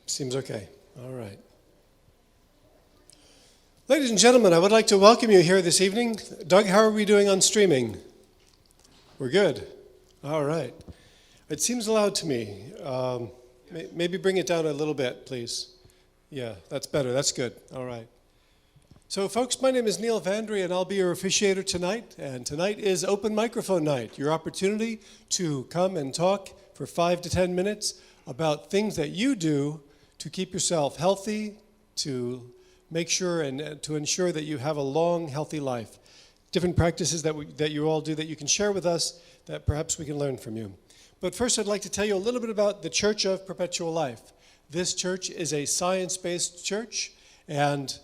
Seems okay. All right. Ladies and gentlemen, I would like to welcome you here this evening. Doug, how are we doing on streaming? We're good. All right. It seems loud to me. Maybe bring it down a little bit, please. Yeah, that's better. That's good. All right. So, folks, my name is Neil Vandry, and I'll be your officiator tonight. And tonight is open microphone night, your opportunity to come and talk for 5 to 10 minutes about things that you do to keep yourself healthy, to make sure and to ensure that you have a long, healthy life. Different practices that you all do that you can share with us that perhaps we can learn from you. But first, I'd like to tell you a little bit about the Church of Perpetual Life. This church is a science-based church, and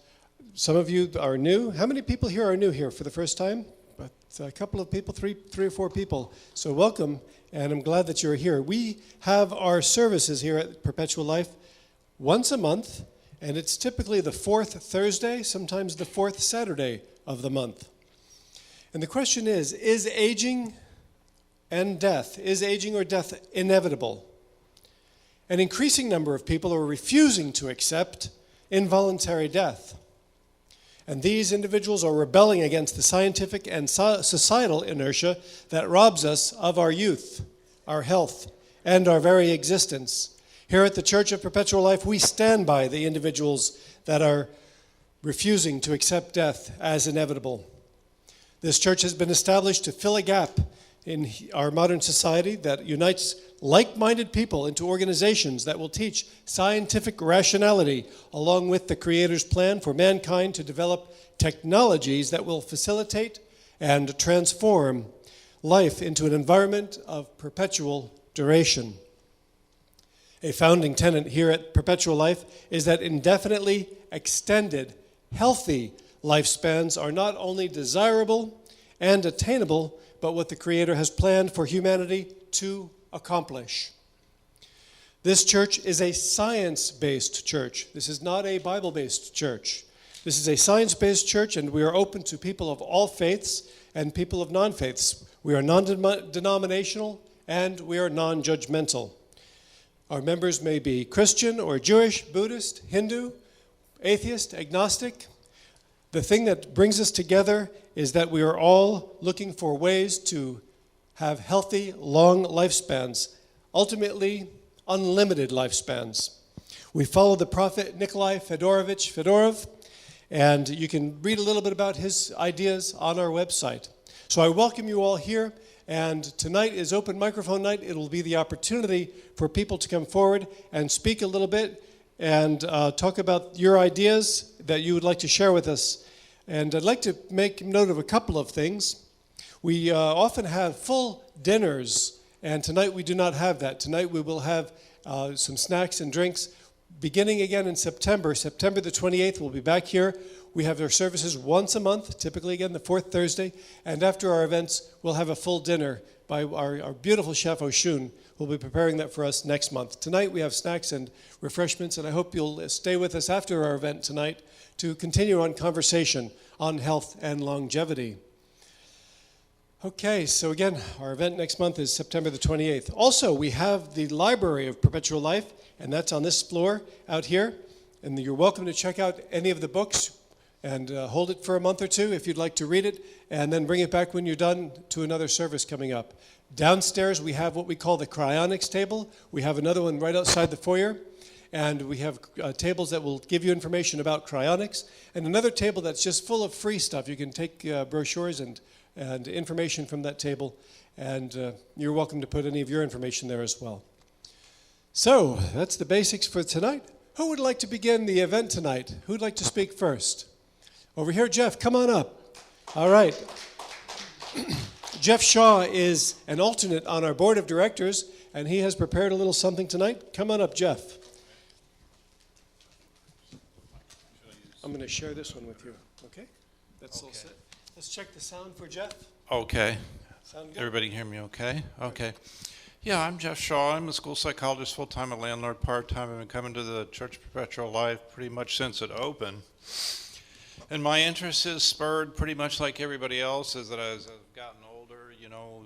some of you are new. How many people here are new here for the first time? A couple of people, three or four people. So welcome, and I'm glad that you're here. We have our services here at Perpetual Life once a month, and it's typically the fourth Thursday, sometimes the fourth Saturday of the month. And the question is aging and death, is aging or death inevitable? An increasing number of people are refusing to accept involuntary death. And these individuals are rebelling against the scientific and societal inertia that robs us of our youth, our health, and our very existence. Here at the Church of Perpetual Life, we stand by the individuals that are refusing to accept death as inevitable. This church has been established to fill a gap in our modern society that unites like-minded people into organizations that will teach scientific rationality along with the Creator's plan for mankind to develop technologies that will facilitate and transform life into an environment of perpetual duration. A founding tenet here at Perpetual Life is that indefinitely extended, healthy lifespans are not only desirable and attainable, but what the Creator has planned for humanity to accomplish. This church is a science-based church. This is not a Bible-based church. This is a science-based church, and we are open to people of all faiths and people of non-faiths. We are non-denominational, and we are non-judgmental. Our members may be Christian or Jewish, Buddhist, Hindu, atheist, agnostic. The thing that brings us together is that we are all looking for ways to have healthy, long lifespans, ultimately unlimited lifespans. We follow the prophet Nikolai Fedorov, and you can read a little bit about his ideas on our website. So I welcome you all here, and tonight is open microphone night. It will be the opportunity for people to come forward and speak a little bit and talk about your ideas that you would like to share with us. And I'd like to make note of a couple of things. We often have full dinners, and tonight we do not have that. Tonight we will have some snacks and drinks. Beginning again in September the 28th, we'll be back here. We have our services once a month, typically again the fourth Thursday. And after our events, we'll have a full dinner by our beautiful chef, Oshun, who will be preparing that for us next month. Tonight we have snacks and refreshments, and I hope you'll stay with us after our event tonight to continue on conversation on health and longevity. Okay, so again, our event next month is September the 28th. Also, we have the Library of Perpetual Life, and that's on this floor out here. And you're welcome to check out any of the books and hold it for a month or two if you'd like to read it, and then bring it back when you're done to another service coming up. Downstairs, we have what we call the cryonics table. We have another one right outside the foyer. And we have tables that will give you information about cryonics, and another table that's just full of free stuff. You can take brochures and information from that table, and you're welcome to put any of your information there as well. So that's the basics for tonight. Who would like to begin the event tonight? Who'd like to speak first? Over here, Jeff, come on up. All right. Jeff Shaw is an alternate on our board of directors, and he has prepared a little something tonight. Come on up, Jeff. I'm going to share this one with you, okay? That's all set. Let's check the sound for Jeff. Okay. Sound good? Everybody hear me okay? Okay. Yeah, I'm Jeff Shaw. I'm a school psychologist, full-time, a landlord, part-time. I've been coming to the Church of Perpetual Life pretty much since it opened. And my interest is spurred pretty much like everybody else, is that as I've gotten older, you know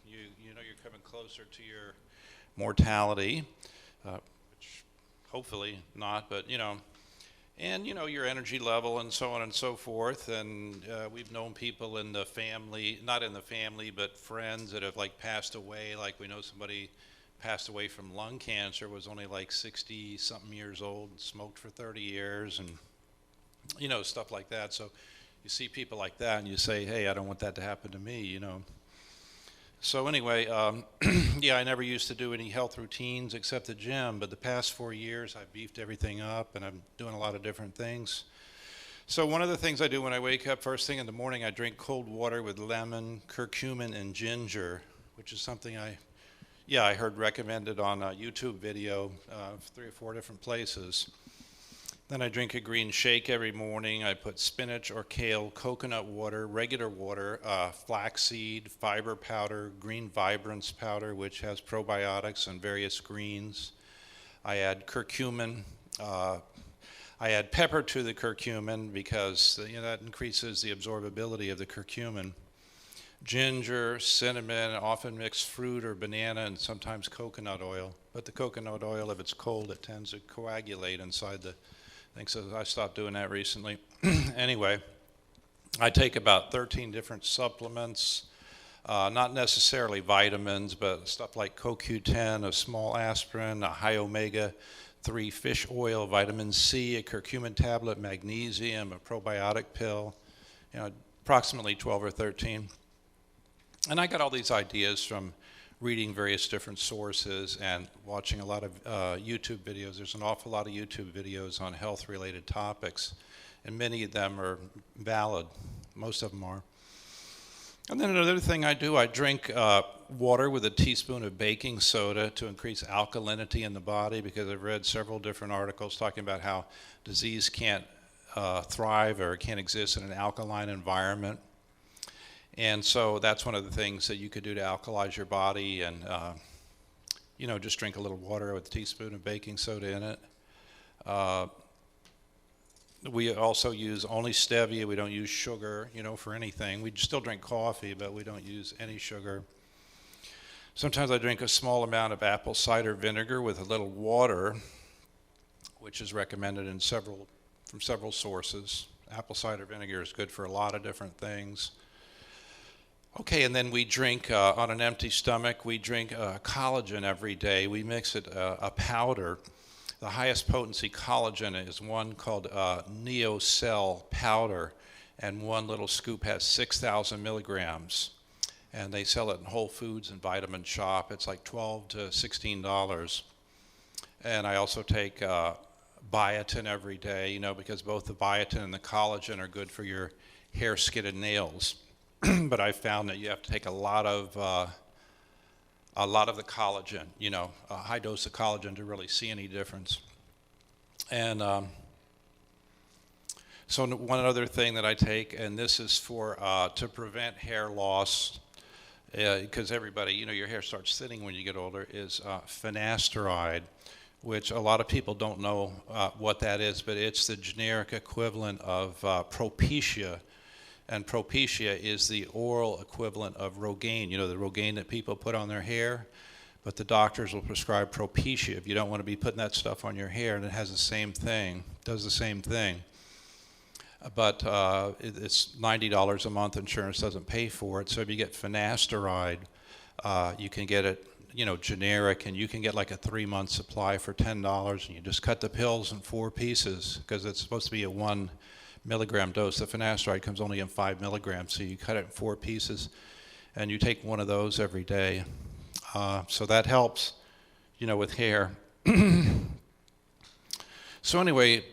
you're coming closer to your mortality, which hopefully not, but and your energy level and so on and so forth. And we've known people in the family, not in the family, but friends that have like passed away. Like we know somebody passed away from lung cancer, was only like 60 something years old, smoked for 30 years, and stuff like that. So you see people like that and you say, hey, I don't want that to happen to me. So anyway, yeah, I never used to do any health routines except the gym, but the past 4 years I've beefed everything up and I'm doing a lot of different things. So one of the things I do when I wake up first thing in the morning, I drink cold water with lemon, curcumin, and ginger, which is something I heard recommended on a YouTube video, 3 or 4 different places. Then I drink a green shake every morning. I put spinach or kale, coconut water, regular water, flaxseed, fiber powder, green vibrance powder, which has probiotics and various greens. I add curcumin. I add pepper to the curcumin because that increases the absorbability of the curcumin. Ginger, cinnamon, often mixed fruit or banana, and sometimes coconut oil. But the coconut oil, if it's cold, it tends to coagulate inside the thing, so I stopped doing that recently. Anyway, I take about 13 different supplements, not necessarily vitamins, but stuff like CoQ10, a small aspirin, a high omega-3 fish oil, vitamin C, a curcumin tablet, magnesium, a probiotic pill, approximately 12 or 13. And I got all these ideas from reading various different sources and watching a lot of YouTube videos. There's an awful lot of YouTube videos on health-related topics, and many of them are valid. Most of them are. And then another thing I do, I drink water with a teaspoon of baking soda to increase alkalinity in the body, because I've read several different articles talking about how disease can't thrive or can't exist in an alkaline environment. And so that's one of the things that you could do to alkalize your body, and just drink a little water with a teaspoon of baking soda in it. We also use only stevia. We don't use sugar, for anything. We still drink coffee, but we don't use any sugar. Sometimes I drink a small amount of apple cider vinegar with a little water, which is recommended from several sources. Apple cider vinegar is good for a lot of different things. Okay, and then we drink, on an empty stomach, we drink collagen every day. We mix it a powder. The highest potency collagen is one called NeoCell powder, and one little scoop has 6,000 milligrams. And they sell it in Whole Foods and Vitamin Shop. It's like $12 to $16. And I also take biotin every day, because both the biotin and the collagen are good for your hair, skin, and nails. But I found that you have to take a lot of the collagen, a high dose of collagen to really see any difference. And so one other thing that I take, and this is for to prevent hair loss, because everybody, your hair starts thinning when you get older, is finasteride, which a lot of people don't know what that is, but it's the generic equivalent of Propecia. And Propecia is the oral equivalent of Rogaine, the Rogaine that people put on their hair. But the doctors will prescribe Propecia if you don't want to be putting that stuff on your hair, and it has the same thing, does the same thing. But it's $90 a month. Insurance doesn't pay for it. So if you get finasteride, you can get it, generic, and you can get like a 3-month supply for $10, and you just cut the pills in 4 pieces, because it's supposed to be a 1 milligram dose. The finasteride comes only in 5 milligrams, so you cut it in 4 pieces, and you take one of those every day. So that helps, with hair. So anyway,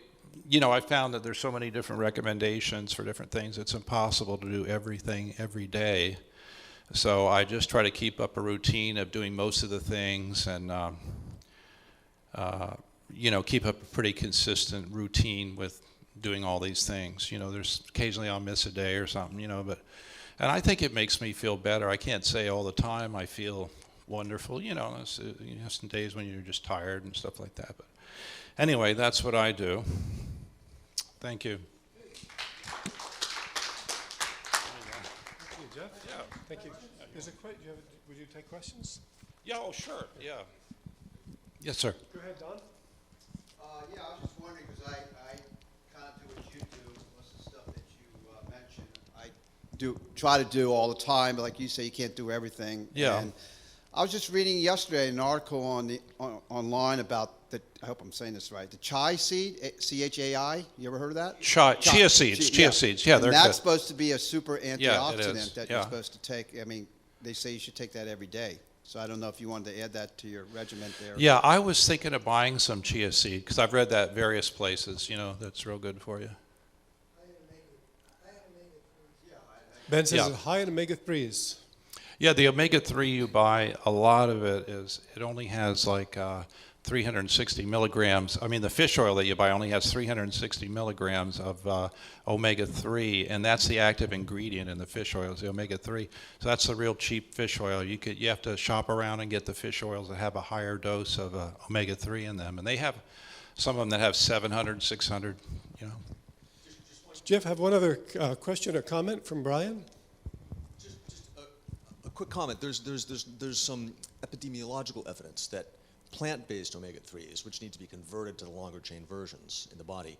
I found that there's so many different recommendations for different things. It's impossible to do everything every day. So I just try to keep up a routine of doing most of the things, and keep up a pretty consistent routine with doing all these things. There's occasionally I'll miss a day or something, and I think it makes me feel better. I can't say all the time I feel wonderful, there's some days when you're just tired and stuff like that. But anyway, that's what I do. Thank you. Thank you, Jeff. Yeah. Thank you. Would you take questions? Yeah, oh, sure, yeah. Yes, sir. Go ahead, Don. wondering, because I kind of do what you do, most of the stuff that you mentioned, I try to do all the time, but like you say, you can't do everything. Yeah. And I was just reading yesterday an article online about I hope I'm saying this right, the chai seed, C-H-A-I. You ever heard of that? Chia seeds. Chia seeds. Yeah, and they're that's good. supposed to be a super antioxidant is. that you're supposed to take. I mean, they say you should take that every day. So I don't know if you wanted to add that to your regimen there. Yeah, I was thinking of buying some chia seed because I've read that various places. That's real good for you. Ben says Yeah. it's high in omega-3s. Yeah, the omega-3 you buy, a lot of it only has like 360 milligrams. I mean, the fish oil that you buy only has 360 milligrams of omega-3, and that's the active ingredient in the fish oils, the omega-3. So that's the real cheap fish oil. You have to shop around and get the fish oils that have a higher dose of omega-3 in them, and they have some of them that have 700, 600. Jeff, have one other question or comment from Brian? Just a quick comment. There's some epidemiological evidence that plant-based omega-3s, which need to be converted to the longer chain versions in the body,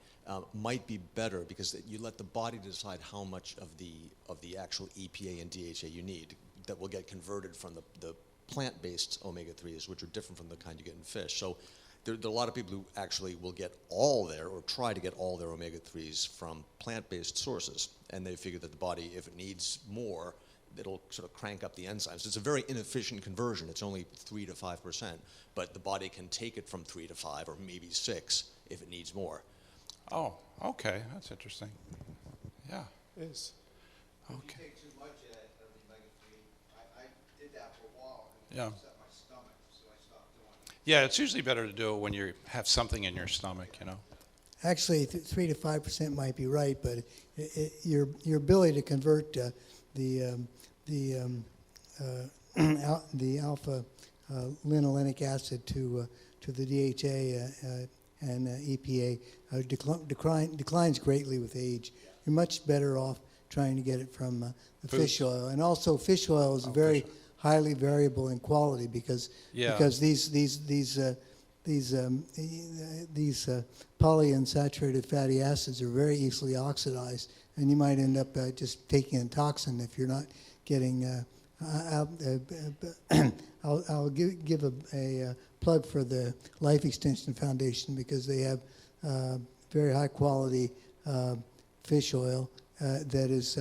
might be better because you let the body decide how much of the actual EPA and DHA you need that will get converted from the plant-based omega-3s, which are different from the kind you get in fish. So there are a lot of people who actually will get all their, or try to get all their omega-3s from plant-based sources, and they figure that the body, if it needs more, it'll sort of crank up the enzymes. It's a very inefficient conversion. It's only 3 to 5%, but the body can take it from 3 to 5 or maybe 6 if it needs more. Oh, okay, that's interesting. Yeah. It is. If Okay. you take too much of the omega-3, I did that for a while, and Yeah. it upset my stomach, so I stopped doing it. Yeah, it's usually better to do it when you have something in your stomach. Actually, 3 to 5% might be right, but your ability to convert the alpha linolenic acid to the DHA and EPA declines greatly with age. You're much better off trying to get it from the fish oil, and also fish oil is very highly variable in quality because these polyunsaturated fatty acids are very easily oxidized, and you might end up just taking a toxin if you're not getting. I'll give a plug for the Life Extension Foundation because they have very high quality fish oil that is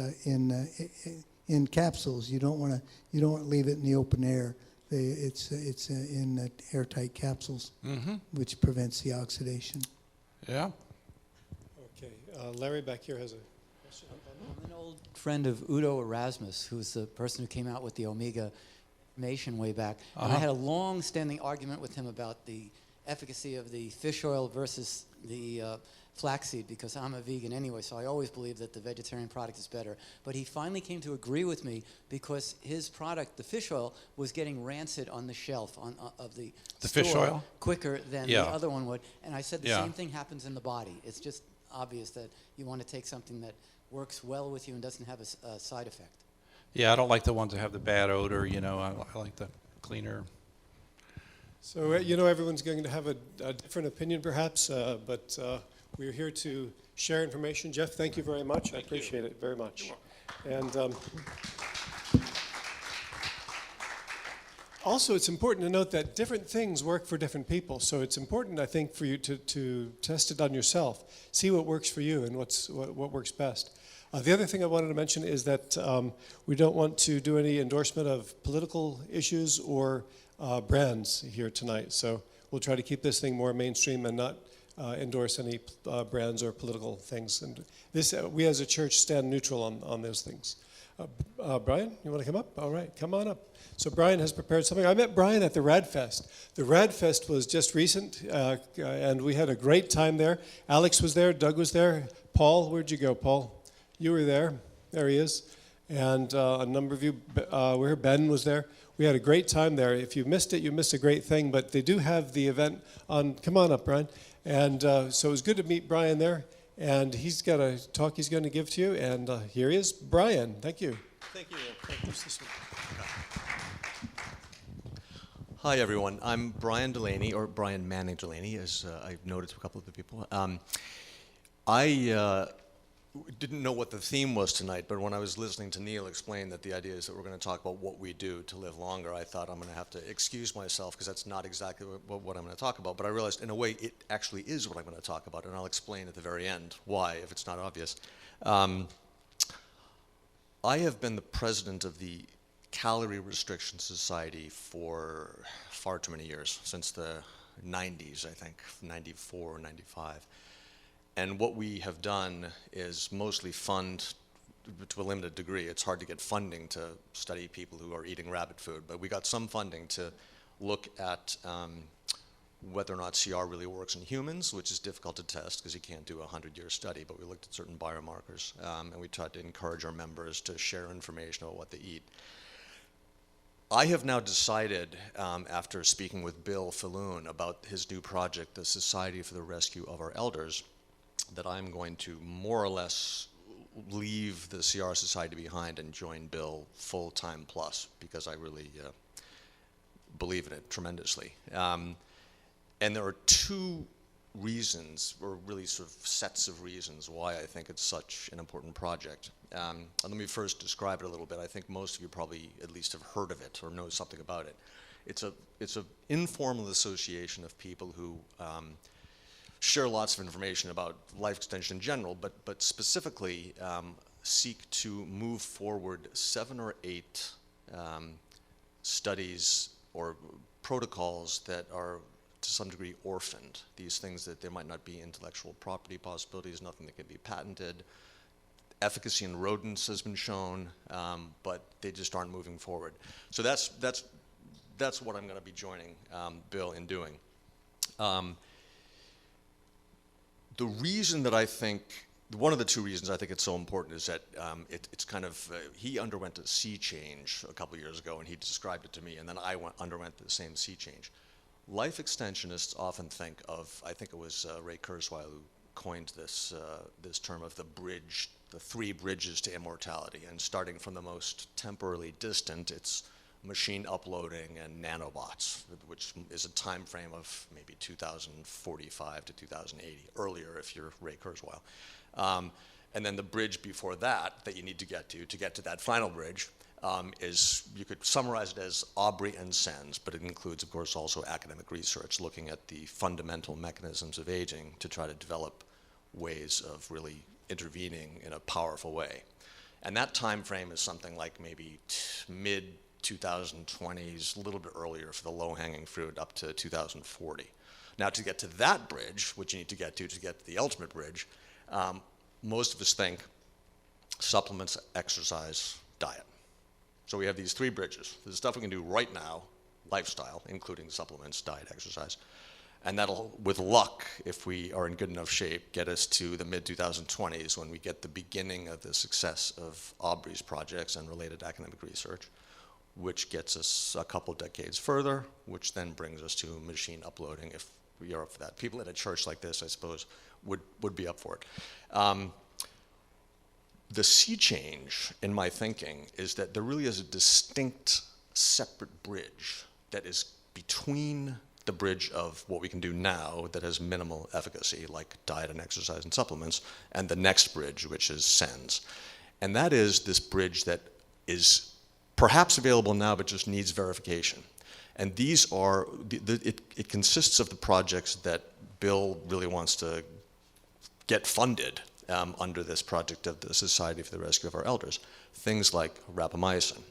in capsules. You don't want to leave it in the open air. It's in airtight capsules, which prevents the oxidation. Yeah. Okay. Larry back here has a question. I'm an old friend of Udo Erasmus, who's the person who came out with the Omega information way back. And I had a long-standing argument with him about the efficacy of the fish oil versus the flaxseed, because I'm a vegan anyway, so I always believe that the vegetarian product is better. But he finally came to agree with me because his product, the fish oil, was getting rancid on the shelf of the store fish oil? quicker than the other one would. And I said the Yeah. same thing happens in the body. It's just obvious that you want to take something that works well with you and doesn't have a side effect. Yeah, I don't like the ones that have the bad odor. I like the cleaner. So, everyone's going to have a different opinion perhaps, but we're here to share information. Jeff, thank you very much. I appreciate it very much. And also, it's important to note that different things work for different people. So it's important, I think, for you to test it on yourself, see what works for you and what works best. The other thing I wanted to mention is that we don't want to do any endorsement of political issues or brands here tonight. So we'll try to keep this thing more mainstream and not endorse any brands or political things. And this, we as a church stand neutral on those things. Brian, you want to come up? All right, come on up. So Brian has prepared something. I met Brian at the RADFest. The RADFest was just recent, and we had a great time there. Alex was there, Doug was there. Paul, where'd you go, Paul? You were there. There he is. And a number of you were here. Ben was there. We had a great time there. If you missed it, you missed a great thing. But they do have the event on. Come on up, Brian. And so it was good to meet Brian there. And he's got a talk he's going to give to you. And here he is, Brian. Thank you. Thank you. Hi, everyone. I'm Brian Delaney, or Brian Manning Delaney, as I've noted to a couple of the people. I didn't know what the theme was tonight, but when I was listening to Neil explain that the idea is that we're going to talk about what we do to live longer, I thought I'm going to have to excuse myself because that's not exactly what I'm going to talk about. But I realized, in a way, it actually is what I'm going to talk about, and I'll explain at the very end why, if it's not obvious. I have been the president of the Calorie Restriction Society for far too many years, since the 90s, I think, 94 or 95. And what we have done is mostly fund, to a limited degree. It's hard to get funding to study people who are eating rabbit food, but we got some funding to look at whether or not CR really works in humans, which is difficult to test because you can't do a 100-year study, but we looked at certain biomarkers, and we tried to encourage our members to share information about what they eat. I have now decided, after speaking with Bill Falloon about his new project, the Society for the Rescue of Our Elders, that I'm going to more or less leave the CR Society behind and join Bill full-time plus, because I really believe in it tremendously. And there are two reasons, or really sort of sets of reasons, why I think it's such an important project. And let me first describe it a little bit. I think most of you probably at least have heard of it or know something about it. It's an informal association of people who share lots of information about life extension in general, but specifically seek to move forward 7 or 8 studies or protocols that are to some degree orphaned. These things that there might not be intellectual property possibilities, nothing that can be patented. Efficacy in rodents has been shown, but they just aren't moving forward. So that's what I'm going to be joining Bill in doing. The reason that I think, one of the two reasons I think it's so important is that it's kind of, he underwent a sea change a couple of years ago, and he described it to me, and then I underwent the same sea change. Life extensionists often think of, I think it was Ray Kurzweil who coined this term of the 3 bridges to immortality, and starting from the most temporally distant, it's machine uploading and nanobots, which is a time frame of maybe 2045 to 2080, earlier if you're Ray Kurzweil. And then the bridge before that you need to get to that final bridge, is, you could summarize it as Aubrey and Sens, but it includes, of course, also academic research looking at the fundamental mechanisms of aging to try to develop ways of really intervening in a powerful way. And that time frame is something like maybe mid-2020s, a little bit earlier for the low-hanging fruit, up to 2040. Now, to get to that bridge, which you need to get to the ultimate bridge, most of us think supplements, exercise, diet. So we have these 3 bridges. There's stuff we can do right now, lifestyle, including supplements, diet, exercise. And that'll, with luck, if we are in good enough shape, get us to the mid-2020s when we get the beginning of the success of Aubrey's projects and related academic research, which gets us a couple decades further, which then brings us to machine uploading, if we are up for that. People at a church like this, I suppose, would be up for it. The sea change in my thinking is that there really is a distinct, separate bridge that is between the bridge of what we can do now that has minimal efficacy, like diet and exercise and supplements, and the next bridge, which is SENS. And that is this bridge that is perhaps available now, but just needs verification. And these are, it consists of the projects that Bill really wants to get funded under this project of the Society for the Rescue of Our Elders. Things like rapamycin,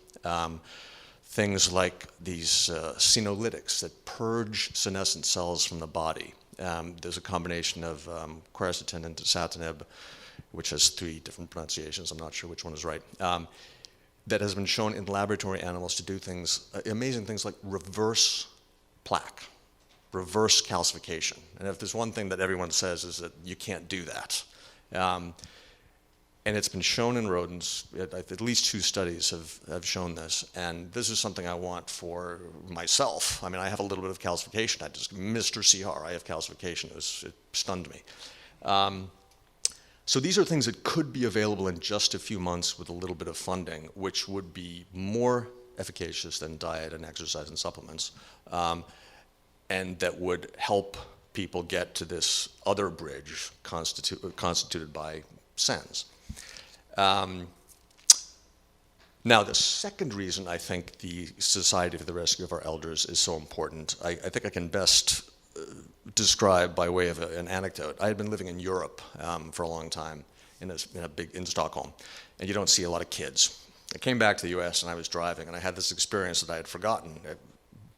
things like these senolytics that purge senescent cells from the body. There's a combination of quercetin and dasatinib, which has 3 different pronunciations, I'm not sure which one is right, that has been shown in laboratory animals to do things, amazing things like reverse plaque, reverse calcification. And if there's one thing that everyone says is that you can't do that. And it's been shown in rodents, at least 2 studies have shown this, and this is something I want for myself. I mean, I have a little bit of calcification. Mr. CR, I have calcification. It stunned me. So these are things that could be available in just a few months with a little bit of funding, which would be more efficacious than diet and exercise and supplements, and that would help people get to this other bridge constituted by SENS. Now, the second reason I think the Society for the Rescue of Our Elders is so important, I think I can best describe by way of an anecdote. I had been living in Europe for a long time, in Stockholm, and you don't see a lot of kids. I came back to the U.S. and I was driving, and I had this experience that I had forgotten,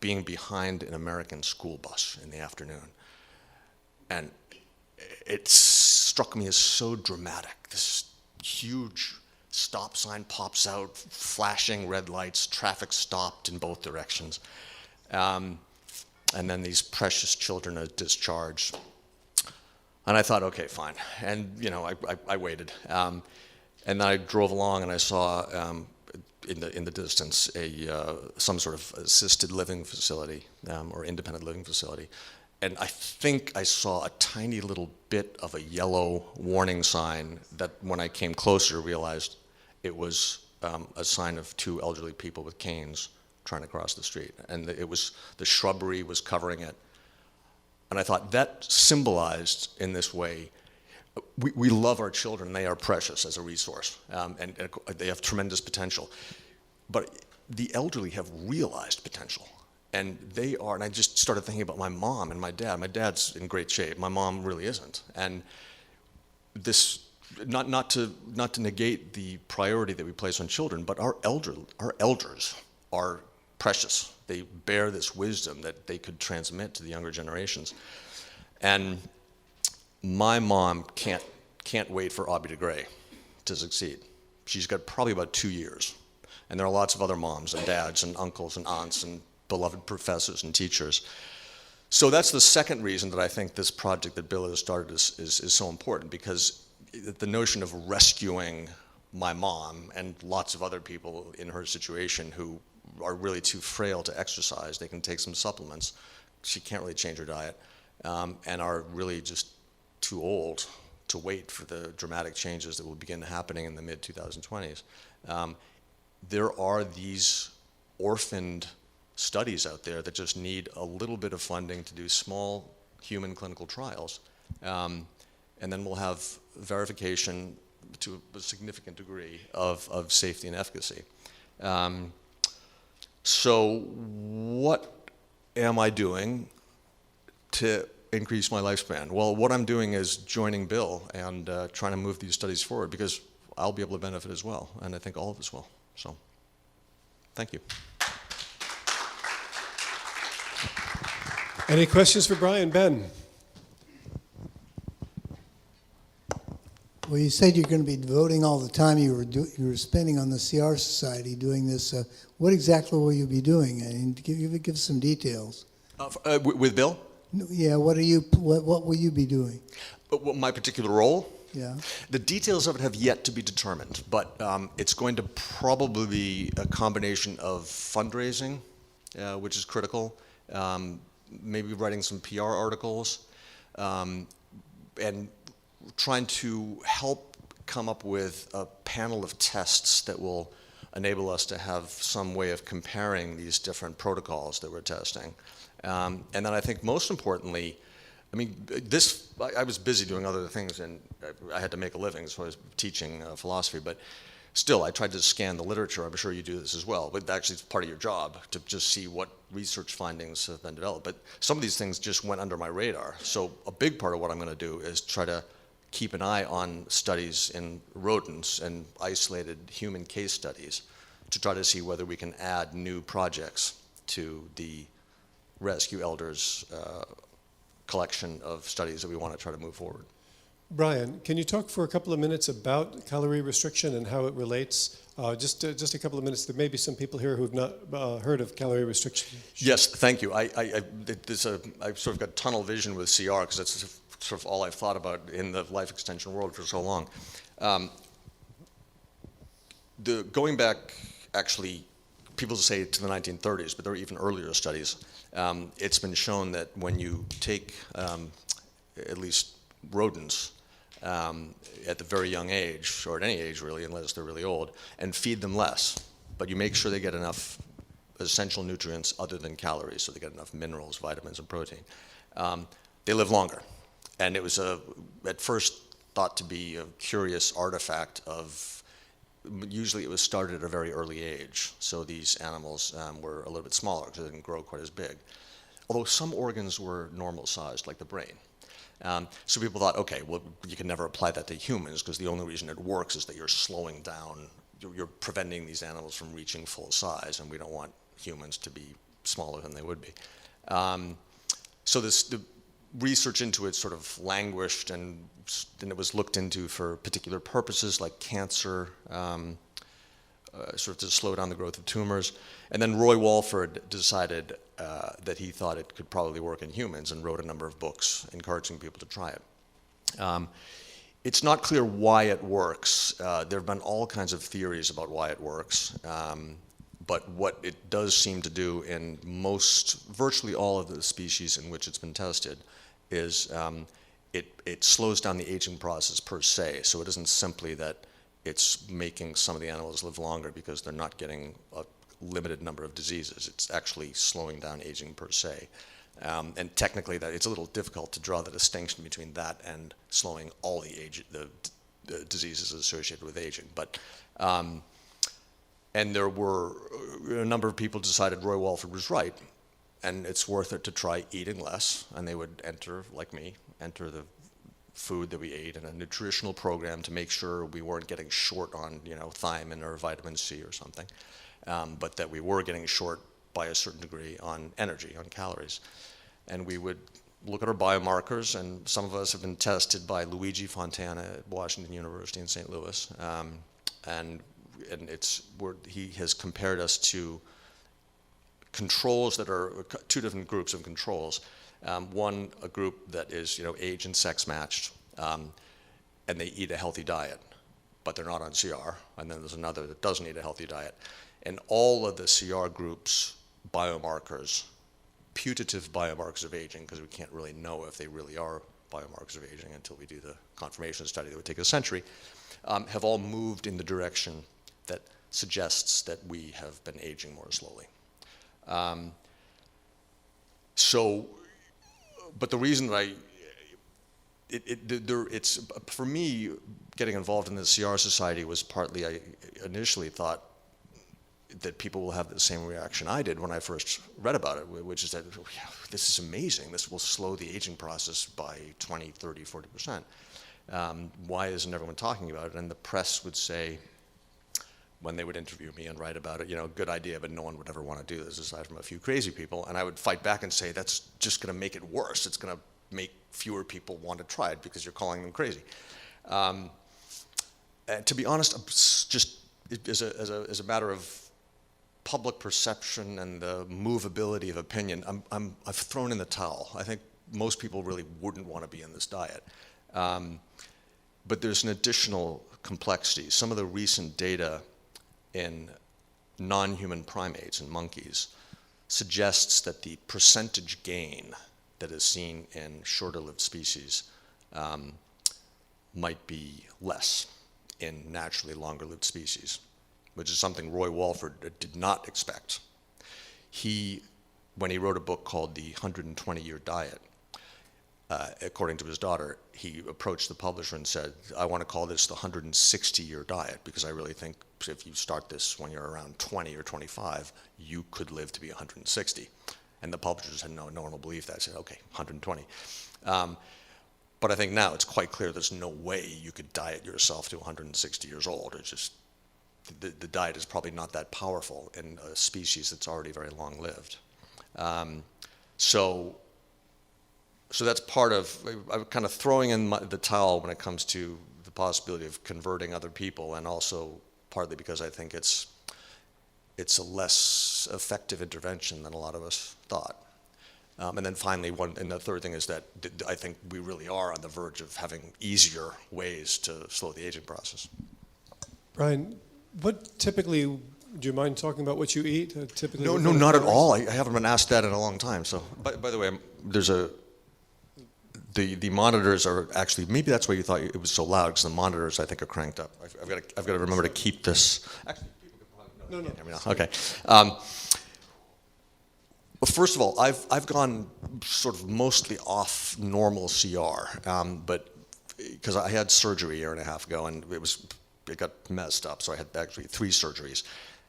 being behind an American school bus in the afternoon. And it struck me as so dramatic. This huge stop sign pops out, flashing red lights, traffic stopped in both directions. And then these precious children are discharged. And I thought, okay, fine. And, I waited. And then I drove along and I saw in the distance some sort of assisted living facility or independent living facility. And I think I saw a tiny little bit of a yellow warning sign that when I came closer realized it was a sign of two elderly people with canes trying to cross the street. And the shrubbery was covering it. And I thought that symbolized in this way, we love our children, they are precious as a resource, and they have tremendous potential. But the elderly have realized potential. And they are, and I just started thinking about my mom and my dad. My dad's in great shape. My mom really isn't. And this, not to negate the priority that we place on children, but our elders are precious. They bear this wisdom that they could transmit to the younger generations. And my mom can't wait for Abby de Grey to succeed. She's got probably about 2 years. And there are lots of other moms and dads and uncles and aunts and beloved professors and teachers. So that's the second reason that I think this project that Bill has started is so important, because the notion of rescuing my mom and lots of other people in her situation who are really too frail to exercise, they can take some supplements, she can't really change her diet, and are really just too old to wait for the dramatic changes that will begin happening in the mid-2020s. There are these orphaned studies out there that just need a little bit of funding to do small human clinical trials. And then we'll have verification to a significant degree of safety and efficacy. So what am I doing to increase my lifespan? Well, what I'm doing is joining Bill and trying to move these studies forward, because I'll be able to benefit as well, and I think all of us will. So, thank you. Any questions for Brian? Ben? Well, you said you're going to be devoting all the time you were spending on the CR Society doing this. What exactly will you be doing? And give some details. With Bill? Yeah. What will you be doing? My particular role? Yeah. The details of it have yet to be determined, but it's going to probably be a combination of fundraising, which is critical, maybe writing some PR articles, and trying to help come up with a panel of tests that will enable us to have some way of comparing these different protocols that we're testing. And then I think most importantly, I mean, I was busy doing other things, and I had to make a living, so I was teaching philosophy, but still, I tried to scan the literature. I'm sure you do this as well, but actually it's part of your job to just see what research findings have been developed. But some of these things just went under my radar. So a big part of what I'm going to do is try to keep an eye on studies in rodents and isolated human case studies to try to see whether we can add new projects to the Rescue Elders collection of studies that we want to try to move forward. Brian, can you talk for a couple of minutes about calorie restriction and how it relates? Just a couple of minutes. There may be some people here who have not heard of calorie restriction. Yes, thank you. I've sort of got tunnel vision with CR because that's sort of all I've thought about in the life extension world for so long. Going back, actually, people say to the 1930s, but there are even earlier studies. It's been shown that when you take at least rodents at the very young age, or at any age really, unless they're really old, and feed them less, but you make sure they get enough essential nutrients other than calories, so they get enough minerals, vitamins, and protein, they live longer. And it was at first thought to be a curious artifact of, usually it was started at a very early age. So these animals were a little bit smaller because they didn't grow quite as big. Although some organs were normal sized, like the brain. So people thought, okay, well, you can never apply that to humans because the only reason it works is that you're slowing down, you're preventing these animals from reaching full size, and we don't want humans to be smaller than they would be. So the research into it sort of languished, and then it was looked into for particular purposes like cancer, sort of to slow down the growth of tumors. And then Roy Walford decided that he thought it could probably work in humans and wrote a number of books encouraging people to try it. It's not clear why it works. There have been all kinds of theories about why it works. But what it does seem to do in virtually all of the species in which it's been tested is it slows down the aging process per se. So it isn't simply that it's making some of the animals live longer because they're not getting a limited number of diseases. It's actually slowing down aging per se. And technically, that it's a little difficult to draw the distinction between that and slowing all the diseases associated with aging. But and there were a number of people decided Roy Walford was right, and it's worth it to try eating less. And they would enter, like me, enter the food that we ate in a nutritional program to make sure we weren't getting short on, thiamine or vitamin C or something, but that we were getting short by a certain degree on energy, on calories. And we would look at our biomarkers, and some of us have been tested by Luigi Fontana at Washington University in St. Louis, and he has compared us to controls that are two different groups of controls. One, a group that is age and sex matched, and they eat a healthy diet, but they're not on CR. And then there's another that doesn't eat a healthy diet. And all of the CR groups' biomarkers, putative biomarkers of aging, because we can't really know if they really are biomarkers of aging until we do the confirmation study that would take a century, have all moved in the direction that suggests that we have been aging more slowly. But the reason that it's for me, getting involved in the CR Society was partly I initially thought that people will have the same reaction I did when I first read about it, which is that this is amazing. This will slow the aging process by 20, 30, 40%. Why isn't everyone talking about it? And the press would say, when they would interview me and write about it, good idea, but no one would ever want to do this aside from a few crazy people. And I would fight back and say, that's just going to make it worse. It's going to make fewer people want to try it because you're calling them crazy. To be honest, just as a matter of public perception and the movability of opinion, I've thrown in the towel. I think most people really wouldn't want to be in this diet. But there's an additional complexity. Some of the recent data in non-human primates and monkeys suggests that the percentage gain that is seen in shorter-lived species might be less in naturally longer-lived species, which is something Roy Walford did not expect. When he wrote a book called The 120-Year Diet, according to his daughter, he approached the publisher and said, I want to call this the 160-year diet because I really think if you start this when you're around 20 or 25, you could live to be 160. And the publisher said, no one will believe that. I said, okay, 120. But I think now it's quite clear there's no way you could diet yourself to 160 years old. It's just, the diet is probably not that powerful in a species that's already very long-lived. So that's part of, I'm kind of throwing in the towel when it comes to the possibility of converting other people, and also partly because I think it's a less effective intervention than a lot of us thought. And then finally, and the third thing is that I think we really are on the verge of having easier ways to slow the aging process. Brian, what typically, do you mind talking about what you eat? Typically, No, not at all. I haven't been asked that in a long time. So, by the way, the monitors are actually, maybe that's why you thought it was so loud, because the monitors I think are cranked up. I've got to remember to keep this. Actually, people can probably, no. Okay. Well, first of all, I've gone sort of mostly off normal CR, but because I had surgery a year and a half ago, and it got messed up, so I had actually 3 surgeries,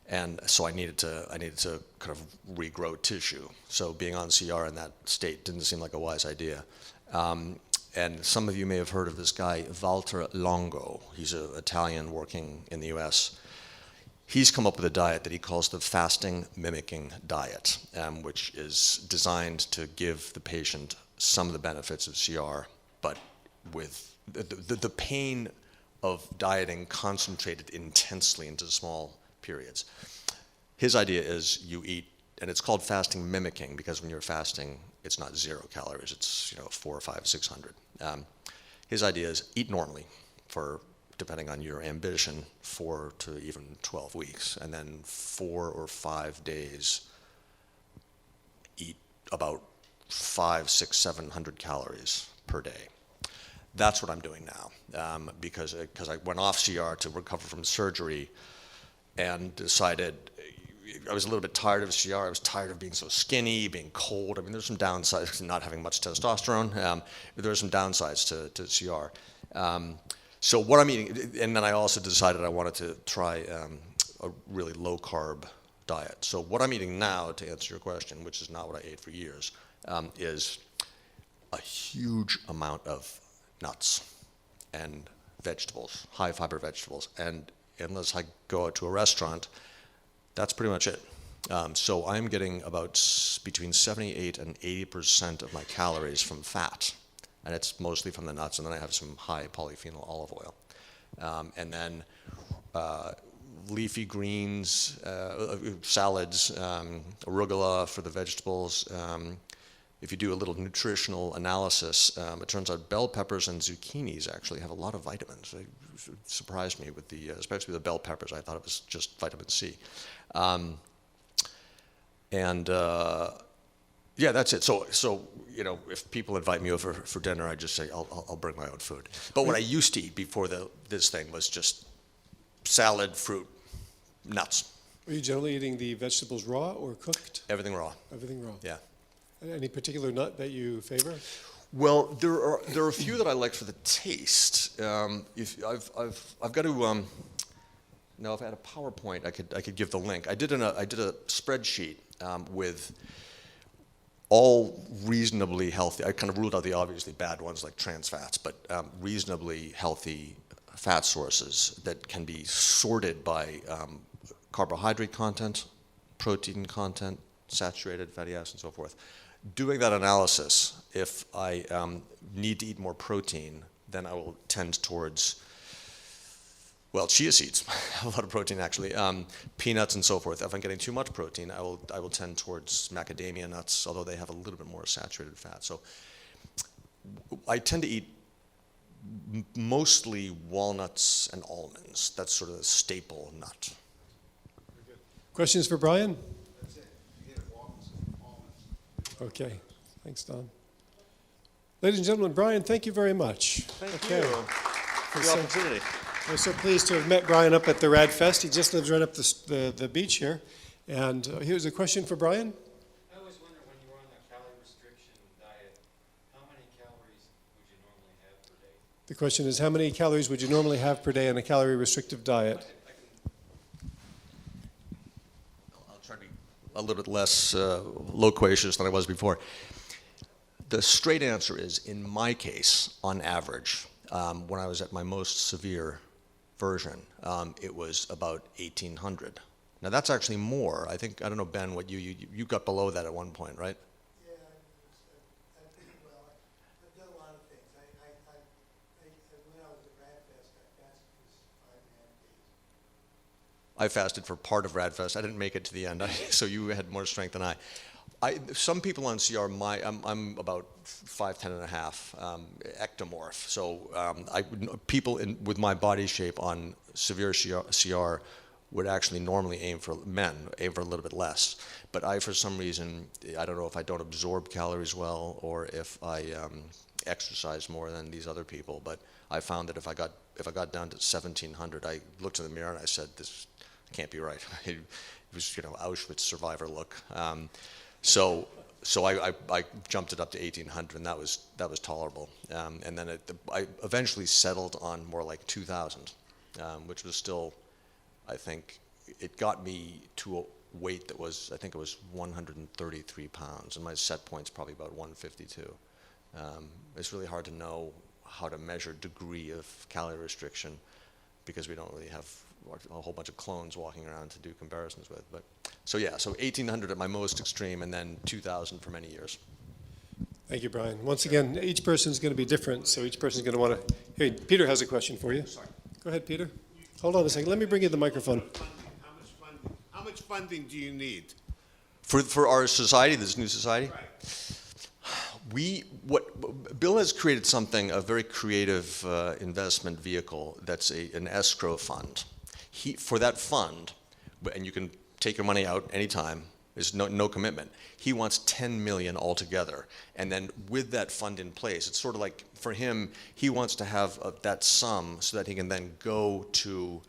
and so I needed to kind of regrow tissue. So being on CR in that state didn't seem like a wise idea. And some of you may have heard of this guy, Valter Longo. He's an Italian working in the U.S. He's come up with a diet that he calls the fasting mimicking diet, which is designed to give the patient some of the benefits of CR, but with the pain of dieting concentrated intensely into small periods. His idea is you eat, and it's called fasting mimicking because when you're fasting, it's not 0 calories, it's 4 or 5, 600. His idea is eat normally for, depending on your ambition, 4 to even 12 weeks, and then 4 or 5 days eat about 5, 6, 700 calories per day. That's what I'm doing now, because I went off CR to recover from surgery and decided I was a little bit tired of CR. I was tired of being so skinny, being cold. I mean, there's some downsides to not having much testosterone. There are some downsides to CR. So what I'm eating, and then I also decided I wanted to try a really low-carb diet. So what I'm eating now, to answer your question, which is not what I ate for years, is a huge amount of nuts and vegetables, high-fiber vegetables. And unless I go out to a restaurant, that's pretty much it. So I'm getting about between 78 and 80% of my calories from fat. And it's mostly from the nuts, and then I have some high polyphenol olive oil. And then leafy greens, salads, arugula for the vegetables. If you do a little nutritional analysis, it turns out bell peppers and zucchinis actually have a lot of vitamins. It surprised me with especially the bell peppers. I thought it was just vitamin C. Yeah, that's it. So if people invite me over for dinner, I just say I'll bring my own food. But what I used to eat before this thing was just salad, fruit, nuts. Are you generally eating the vegetables raw or cooked? Everything raw. Everything raw. Yeah. Any particular nut that you favor? Well, there are a few that I like for the taste. I've got to. Now, if I had a PowerPoint, I could give the link. I did a spreadsheet with all reasonably healthy. I kind of ruled out the obviously bad ones like trans fats, but reasonably healthy fat sources that can be sorted by carbohydrate content, protein content, saturated fatty acids, and so forth. Doing that analysis, if I need to eat more protein, then I will tend towards, well, chia seeds, a lot of protein actually, peanuts and so forth. If I'm getting too much protein, I will tend towards macadamia nuts, although they have a little bit more saturated fat. So I tend to eat mostly walnuts and almonds. That's sort of a staple nut. Questions for Brian? Okay, thanks, Don. Ladies and gentlemen, Brian, thank you very much. Thank you for the opportunity. We're so pleased to have met Brian up at the Rad Fest. He just lives right up the beach here. And here's a question for Brian. I always wonder when you were on the calorie restriction diet, how many calories would you normally have per day? The question is, how many calories would you normally have per day on a calorie restrictive diet? A little bit less loquacious than I was before. The straight answer is, in my case, on average, when I was at my most severe version, it was about 1,800. Now that's actually more. I don't know, Ben, what you got below that at one point, right? Yeah, I think, well, I've done a lot of things. When I was at RadFest, I fasted for 5.5 days. I fasted for part of RadFest. I didn't make it to the end, so you had more strength than I. Some people on CR, I'm about 5'10" and a half, ectomorph. So people with my body shape on severe CR would actually normally aim for a little bit less. But I, for some reason, I don't know if I don't absorb calories well or if I exercise more than these other people. But I found that if I got down to 1,700, I looked in the mirror and I said, "This can't be right." It was, Auschwitz survivor look. So I jumped it up to 1,800, and that was tolerable. And then I eventually settled on more like 2,000, which was still, I think, it got me to a weight that was, I think it was 133 pounds, and my set point's probably about 152. It's really hard to know how to measure degree of calorie restriction because we don't really have a whole bunch of clones walking around to do comparisons with. But so 1,800 at my most extreme, and then 2,000 for many years. Thank you, Brian. Once again, each person's going to be different, so each person's going to want to. Hey, Peter has a question for you. Sorry. Go ahead, Peter. Hold on a second. Let me bring you the microphone. How much funding do you need? For our society, this new society? Right. Bill has created a very creative investment vehicle that's an escrow fund. For that fund, and you can take your money out anytime, there's no commitment. He wants 10 million altogether. And then with that fund in place, it's sort of like, for him, he wants to have that sum so that he can then go to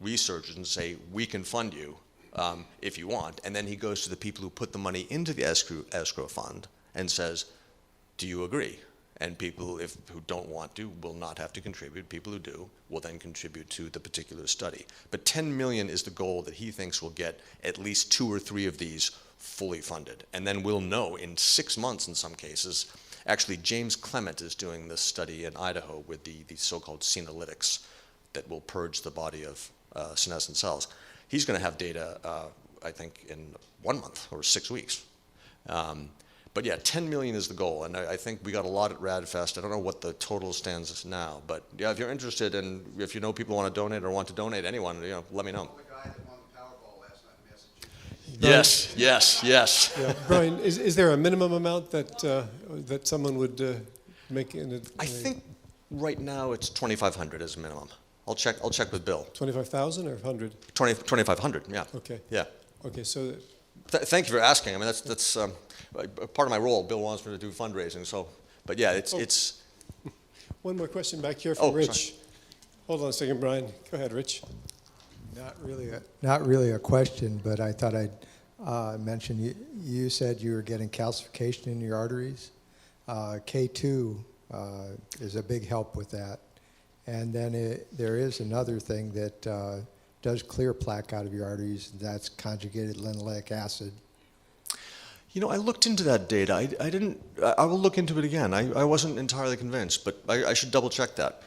researchers and say, we can fund you if you want. And then he goes to the people who put the money into the escrow fund and says, do you agree? And people who don't want to will not have to contribute. People who do will then contribute to the particular study. But 10 million is the goal that he thinks will get at least 2 or 3 of these fully funded. And then we'll know in 6 months in some cases. Actually, James Clement is doing this study in Idaho with the so-called senolytics that will purge the body of senescent cells. He's going to have data, I think, in 1 month or 6 weeks. But yeah, 10 million is the goal, and I think we got a lot at RADFest. I don't know what the total stands now, but yeah, if you're interested and if you know people want to donate or want to donate, anyone, let me know. The guy that won the Powerball last night in Massachusetts. Yes. Yeah. Brian, is there a minimum amount that someone would make? I think right now it's 2,500 as a minimum. I'll check with Bill. 25,000 or 100? 2,500. Yeah. Okay. Yeah. Okay. So. Thank you for asking. I mean, that's part of my role. Bill wants me to do fundraising, so. But yeah, it's. One more question back here from Rich. Sorry. Hold on a second, Brian. Go ahead, Rich. Not really a question, but I thought I'd mention. You said you were getting calcification in your arteries. K2 is a big help with that, and then there is another thing that does clear plaque out of your arteries. That's conjugated linoleic acid. I looked into that data. I will look into it again. I wasn't entirely convinced, but I should double check that.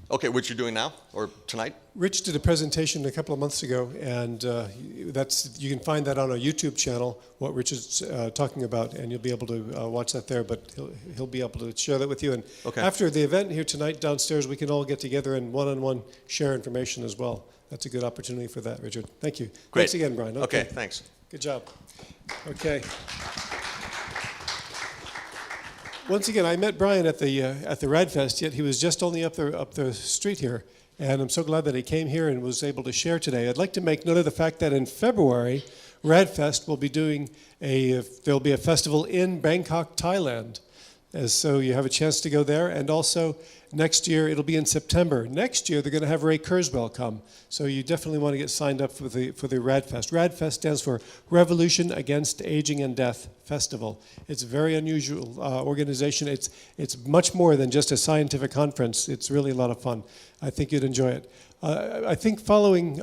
Okay, which you're doing now or tonight? Rich did a presentation a couple of months ago, and you can find that on our YouTube channel, what Rich is talking about, and you'll be able to watch that there, but he'll be able to share that with you. And after the event here tonight downstairs, we can all get together and one-on-one share information as well. That's a good opportunity for that, Richard. Thank you. Great. Thanks again, Brian. Okay, thanks. Good job. Okay. Once again, I met Brian at the RADFest, yet he was just only up the street here. And I'm so glad that he came here and was able to share today. I'd like to make note of the fact that in February, RADFest will be doing there'll be a festival in Bangkok, Thailand. So you have a chance to go there. And also, next year, it'll be in September. Next year, they're going to have Ray Kurzweil come. So you definitely want to get signed up for the RADFest. RADFest stands for Revolution Against Aging and Death Festival. It's a very unusual organization. It's much more than just a scientific conference. It's really a lot of fun. I think you'd enjoy it. I think following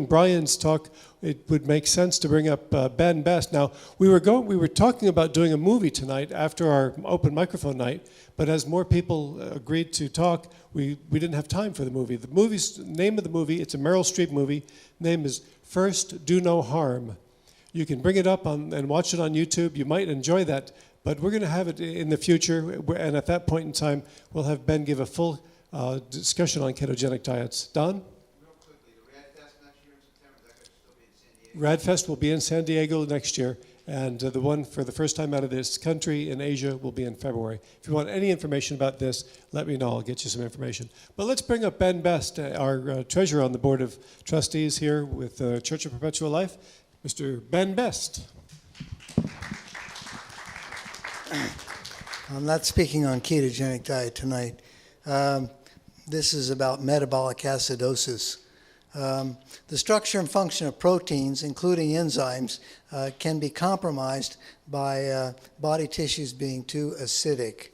Brian's talk, it would make sense to bring up Ben Best. Now, we were talking about doing a movie tonight after our open microphone night, but as more people agreed to talk, we didn't have time for the movie. The name of the movie, it's a Meryl Streep movie. Name is First Do No Harm. You can bring it up and watch it on YouTube. You might enjoy that, but we're going to have it in the future, and at that point in time, we'll have Ben give a full discussion on ketogenic diets. Don? RADFest will be in San Diego next year, and the one for the first time out of this country in Asia will be in February. If you want any information about this, let me know. I'll get you some information. But let's bring up Ben Best, our treasurer on the Board of Trustees here with the Church of Perpetual Life, Mr. Ben Best. I'm not speaking on ketogenic diet tonight. This is about metabolic acidosis. The structure and function of proteins, including enzymes, can be compromised by body tissues being too acidic.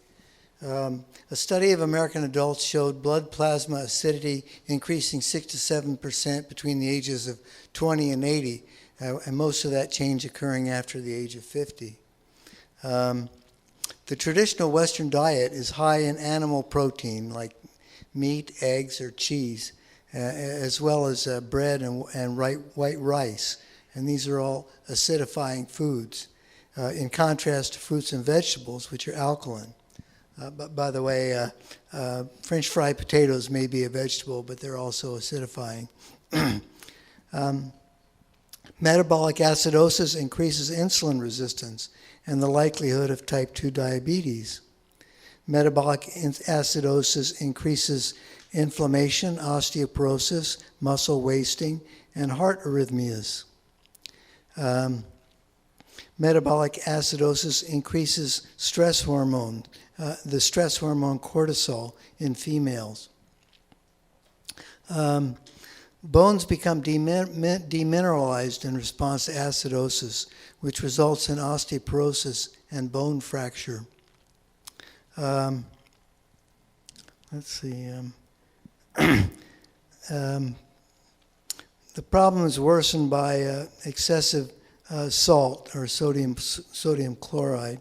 A study of American adults showed blood plasma acidity increasing 6 to 7% between the ages of 20 and 80, and most of that change occurring after the age of 50. The traditional Western diet is high in animal protein, like meat, eggs, or cheese, as well as bread and white rice, and these are all acidifying foods, in contrast to fruits and vegetables, which are alkaline. But by the way, French fried potatoes may be a vegetable, but they're also acidifying. Metabolic acidosis increases insulin resistance and the likelihood of type 2 diabetes. Metabolic acidosis increases inflammation, osteoporosis, muscle wasting, and heart arrhythmias. Metabolic acidosis increases stress hormone, the stress hormone cortisol in females. Bones become demineralized in response to acidosis, which results in osteoporosis and bone fracture. Let's see. The problem is worsened by excessive salt or sodium chloride,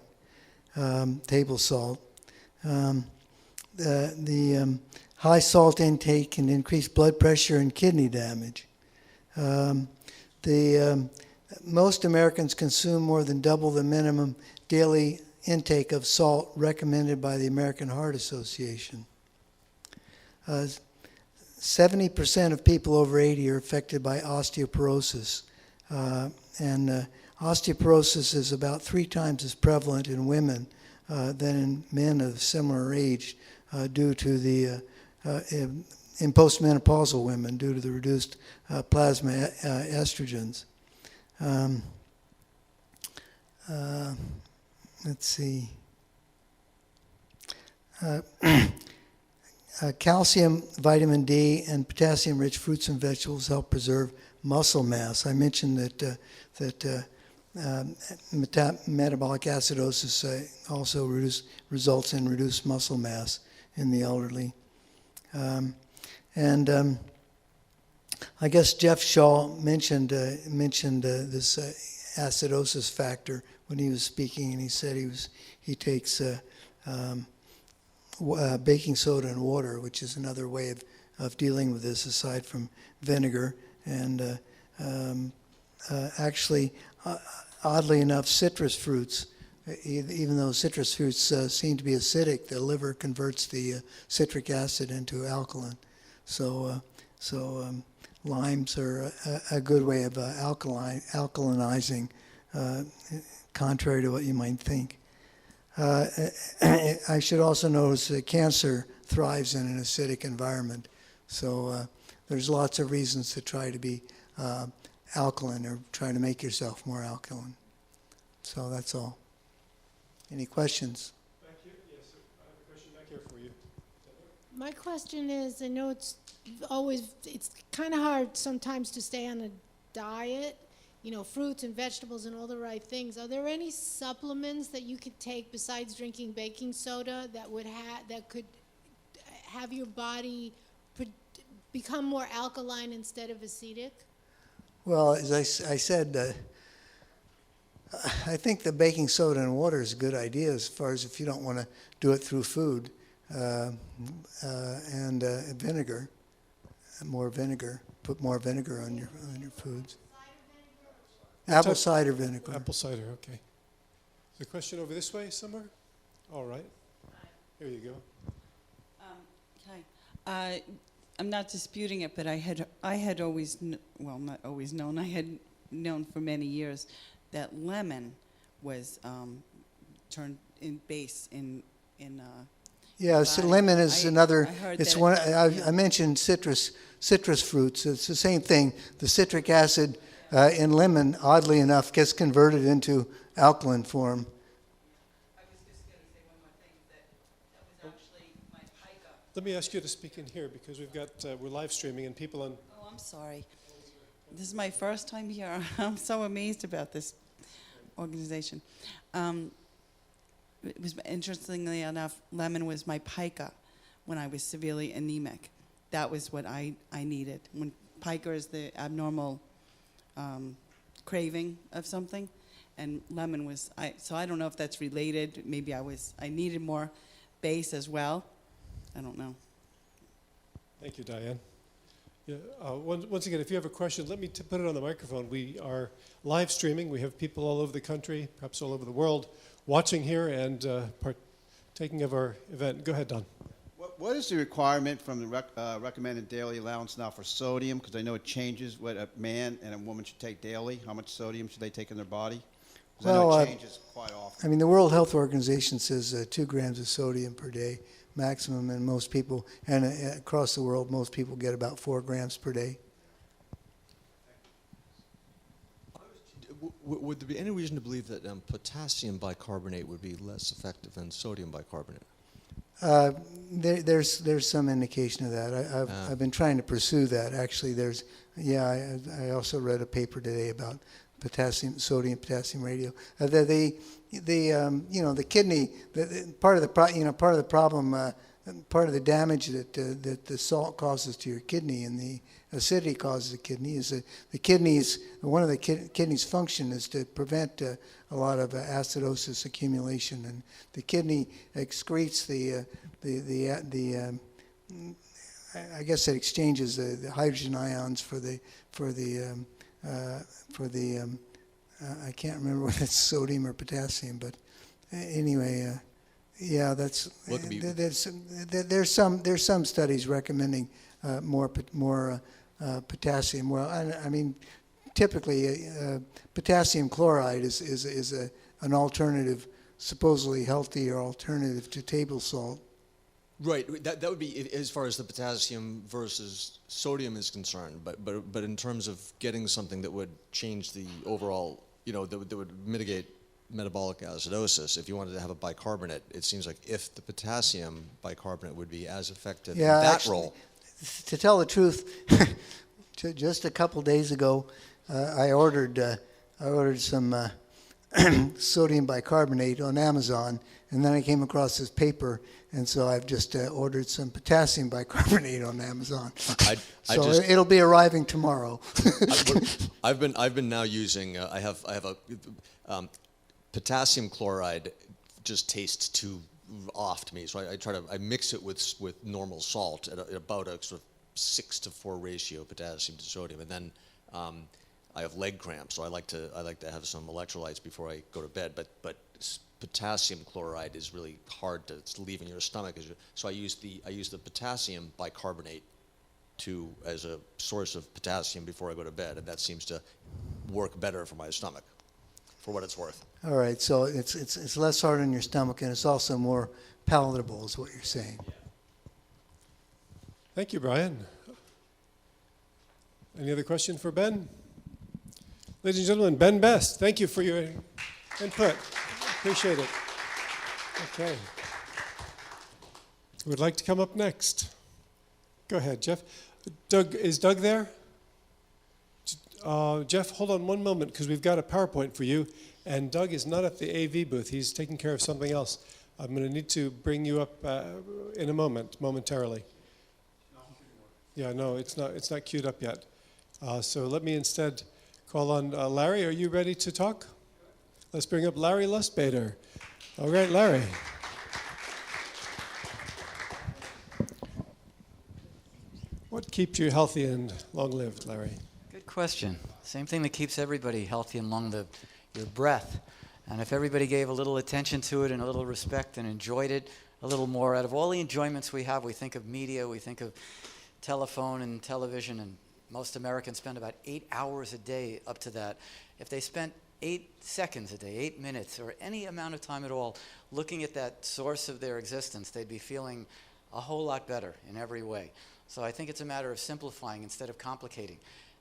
table salt. The high salt intake can increase blood pressure and kidney damage. Most Americans consume more than double the minimum daily intake of salt recommended by the American Heart Association. 70% of people over 80 are affected by osteoporosis, and osteoporosis is about 3 times as prevalent in women than in men of similar age due to the in postmenopausal women due to the reduced plasma estrogens. Let's see. Calcium, vitamin D, and potassium-rich fruits and vegetables help preserve muscle mass. I mentioned that metabolic acidosis also results in reduced muscle mass in the elderly. I guess Jeff Shaw mentioned this acidosis factor when he was speaking, and he said he takes baking soda and water, which is another way of dealing with this aside from vinegar. And actually, oddly enough, citrus fruits, even though citrus fruits seem to be acidic, the liver converts the citric acid into alkaline. So limes are a good way of alkalinizing, contrary to what you might think. I should also notice that cancer thrives in an acidic environment. So there's lots of reasons to try to be alkaline or try to make yourself more alkaline. So that's all. Any questions? Back here? Yes, sir. I have a question back here for you. My question is, I know it's kind of hard sometimes to stay on a diet, fruits and vegetables and all the right things. Are there any supplements that you could take besides drinking baking soda that could have your body become more alkaline instead of acidic? Well, as I said, I think the baking soda and water is a good idea as far as if you don't want to do it through food, and vinegar, more vinegar. Put more vinegar on your foods. Apple cider vinegar. Apple cider, okay. The question over this way somewhere? All right. Here you go. Hi. I'm not disputing it, but I had always, not always known, I had known for many years that lemon was turned in base in yeah, so lemon is another. It's one. I mentioned citrus fruits. It's the same thing. The citric acid in lemon, oddly enough, gets converted into alkaline form. I was just going to say one more thing, that was actually my pica. Let me ask you to speak in here because we're live streaming and people on. Oh, I'm I'm sorry. This is my first time here. I'm so amazed about this organization. It was, interestingly enough, lemon was my pica when I was severely anemic. That was what I needed. When pica is the abnormal craving of something, and lemon was, so I don't know if that's related. Maybe I needed more base as well. I don't know. Thank you, Diane. Yeah, once again, if you have a question, let me put it on the microphone. We are live streaming. We have people all over the country, perhaps all over the world, watching here and partaking of our event. Go ahead, Don. What is the requirement from the recommended daily allowance now for sodium? Because I know it changes what a man and a woman should take daily. How much sodium should they take in their body? Because I know it changes quite often. I mean, the World Health Organization says 2 grams of sodium per day maximum, and most people, and across the world, most people get about 4 grams per day. Would there be any reason to believe that potassium bicarbonate would be less effective than sodium bicarbonate? There's some indication of that. I've been trying to pursue that. Actually, I also read a paper today about sodium potassium ratio. The kidney, part of the problem, part of the damage that the salt causes to your kidney and the acidity causes the kidney is that the kidneys, one of the kidney's function is to prevent a lot of acidosis accumulation, and the kidney excretes I guess it exchanges the hydrogen ions for the I can't remember whether it's sodium or potassium, but anyway, that's there's some studies recommending more potassium. Well, I mean, typically potassium chloride is an alternative, supposedly healthier alternative to table salt. Right. That would be as far as the potassium versus sodium is concerned. But in terms of getting something that would change the overall, that would mitigate metabolic acidosis, if you wanted to have a bicarbonate, it seems like if the potassium bicarbonate would be as effective in that role. To tell the truth, just a couple days ago, I ordered some sodium bicarbonate on Amazon, and then I came across this paper, and so I've just ordered some potassium bicarbonate on Amazon. It'll be arriving tomorrow. I've been now using. I have a potassium chloride. Just tastes too off to me, so I mix it with normal salt at about a sort of 6-to-4 ratio potassium to sodium, and then I have leg cramps, so I like to have some electrolytes before I go to bed. But potassium chloride is really hard to leave in your stomach, so I use the potassium bicarbonate as a source of potassium before I go to bed, and that seems to work better for my stomach, for what it's worth. All right, so it's less hard on your stomach, and it's also more palatable, is what you're saying. Thank you, Brian. Any other question for Ben? Ladies and gentlemen, Ben Best, thank you for your input. Appreciate it. Okay. Who would like to come up next? Go ahead, Jeff. Is Doug there? Jeff, hold on one moment, because we've got a PowerPoint for you, and Doug is not at the AV booth. He's taking care of something else. I'm going to need to bring you up in a momentarily. Yeah, no, it's not queued up yet. So let me instead call on Larry. Are you ready to talk? Let's bring up Larry Lustbader. All right, Larry. What keeps you healthy and long-lived, Larry? Good question. Same thing that keeps everybody healthy and long-lived, your breath. And if everybody gave a little attention to it and a little respect and enjoyed it a little more, out of all the enjoyments we have, we think of media, we think of telephone and television, and most Americans spend about 8 hours a day up to that. If they spent 8 seconds a day, 8 minutes, or any amount of time at all looking at that source of their existence, they'd be feeling a whole lot better in every way. So I think it's a matter of simplifying instead of complicating.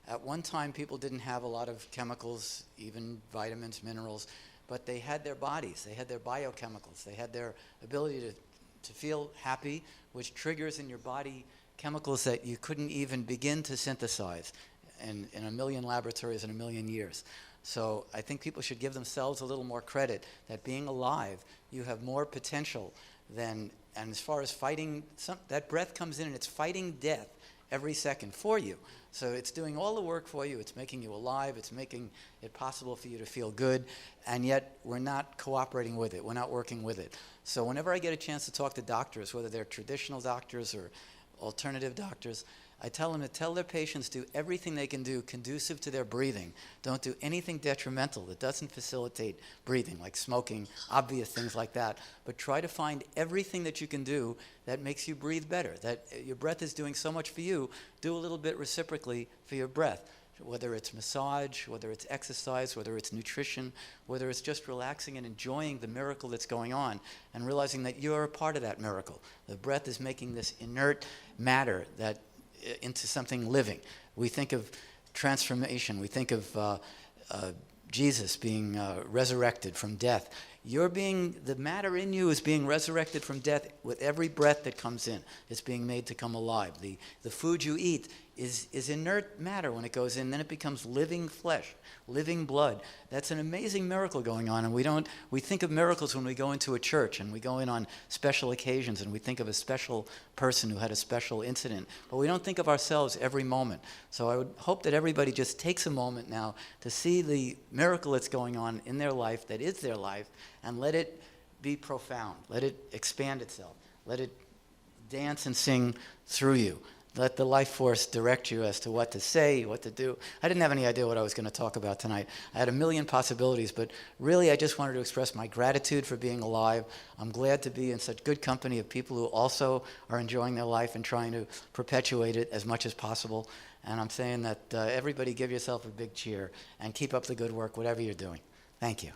At one time, people didn't have a lot of chemicals, even vitamins, minerals, but they had their bodies, they had their biochemicals, they had their ability to feel happy, which triggers in your body chemicals that you couldn't even begin to synthesize in a million laboratories in a million years. So I think people should give themselves a little more credit that being alive, you have more potential than, and as far as fighting, that breath comes in and it's fighting death every second for you. So it's doing all the work for you. It's making you alive. It's making it possible for you to feel good. And yet we're not cooperating with it. We're not working with it. So whenever I get a chance to talk to doctors, whether they're traditional doctors or alternative doctors, I tell them to tell their patients do everything they can do conducive to their breathing. Don't do anything detrimental that doesn't facilitate breathing, like smoking, obvious things like that. But try to find everything that you can do that makes you breathe better, that your breath is doing so much for you. Do a little bit reciprocally for your breath, whether it's massage, whether it's exercise, whether it's nutrition, whether it's just relaxing and enjoying the miracle that's going on and realizing that you're a part of that miracle. The breath is making this inert matter that into something living. We think of transformation. We think of Jesus being resurrected from death. The matter in you is being resurrected from death with every breath that comes in. It's being made to come alive. The food you eat is inert matter when it goes in. Then it becomes living flesh, living blood. That's an amazing miracle going on. And we think of miracles when we go into a church and we go in on special occasions and we think of a special person who had a special incident. But we don't think of ourselves every moment. So I would hope that everybody just takes a moment now to see the miracle that's going on in their life, that is their life, and let it be profound. Let it expand itself. Let it dance and sing through you. Let the life force direct you as to what to say, what to do. I didn't have any idea what I was going to talk about tonight. I had a million possibilities, but really I just wanted to express my gratitude for being alive. I'm glad to be in such good company of people who also are enjoying their life and trying to perpetuate it as much as possible. And I'm saying that everybody give yourself a big cheer and keep up the good work, whatever you're doing. Thank you.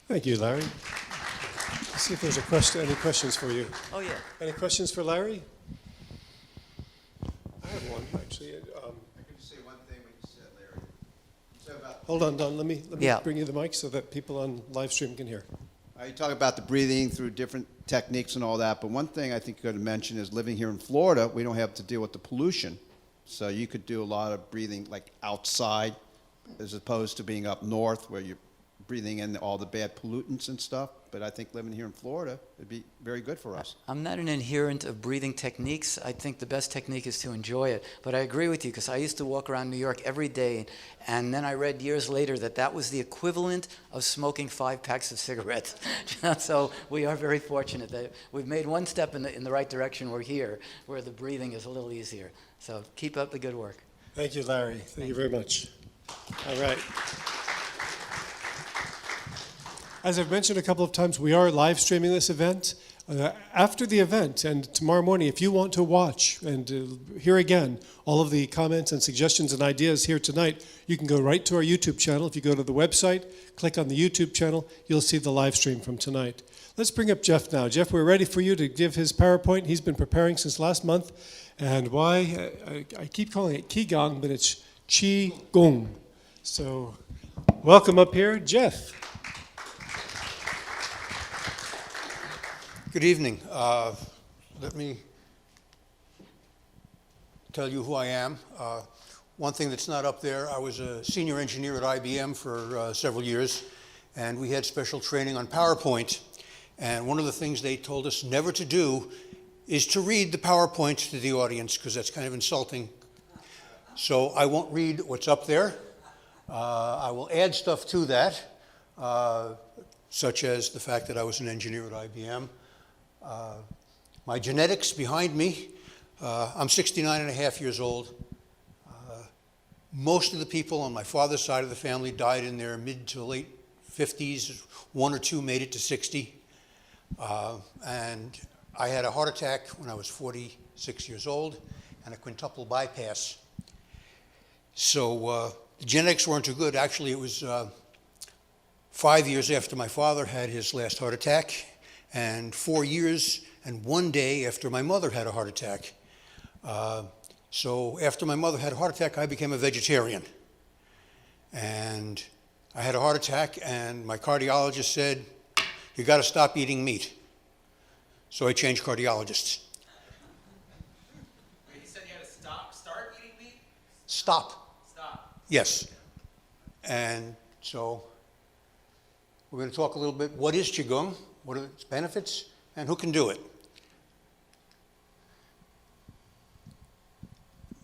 Thank you, Larry. Let's see if there's any questions for you. Oh, yeah. Any questions for Larry? I have one, actually. I could just say one thing when you said, Larry. So about Hold on, Don. Let me Yeah. bring you the mic so that people on live stream can hear. You talk about the breathing through different techniques and all that, but one thing I think you got to mention is living here in Florida, we don't have to deal with the pollution. So you could do a lot of breathing like outside as opposed to being up north where you're breathing in all the bad pollutants and stuff. But I think living here in Florida would be very good for us. I'm not an adherent of breathing techniques. I think the best technique is to enjoy it. But I agree with you because I used to walk around New York every day, and then I read years later that was the equivalent of smoking 5 packs of cigarettes. So we are very fortunate that we've made one step in the right direction. We're here where the breathing is a little easier. So keep up the good work. Thank you, Larry. Thank you very much. All right. As I've mentioned a couple of times, we are live streaming this event. After the event and tomorrow morning, if you want to watch and hear again all of the comments and suggestions and ideas here tonight, you can go right to our YouTube channel. If you go to the website, click on the YouTube channel, you'll see the live stream from tonight. Let's bring up Jeff now. Jeff, we're ready for you to give his PowerPoint. He's been preparing since last month. And why? I keep calling it Qigong, but it's Qigong. So welcome up here, Jeff. Good evening. Let me tell you who I am. One thing that's not up there, I was a senior engineer at IBM for several years, and we had special training on PowerPoint. And one of the things they told us never to do is to read the PowerPoint to the audience, because that's kind of insulting. So I won't read what's up there. I will add stuff to that, such as the fact that I was an engineer at IBM. My genetics behind me, I'm 69 and a half years old. Most of the people on my father's side of the family died in their mid to late 50s. 1 or 2 made it to 60. And I had a heart attack when I was 46 years old and a quintuple bypass. So the genetics weren't too good. Actually, it was 5 years after my father had his last heart attack, and 4 years and 1 day after my mother had a heart attack. So after my mother had a heart attack, I became a vegetarian. And I had a heart attack, and my cardiologist said, "You got to stop eating meat." So I changed cardiologists. He said Stop. Yes. And so we're going to talk a little bit, what is Qigong, what are its benefits, and who can do it.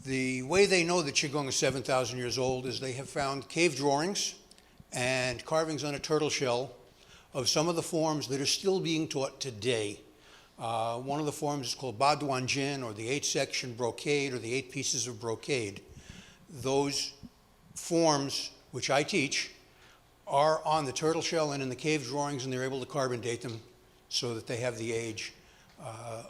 The way they know that Qigong is 7,000 years old is they have found cave drawings and carvings on a turtle shell of some of the forms that are still being taught today. One of the forms is called Ba Duan Jin, or the 8-section brocade, or the 8 pieces of brocade. Those forms, which I teach, are on the turtle shell and in the cave drawings, and they're able to carbon date them so that they have the age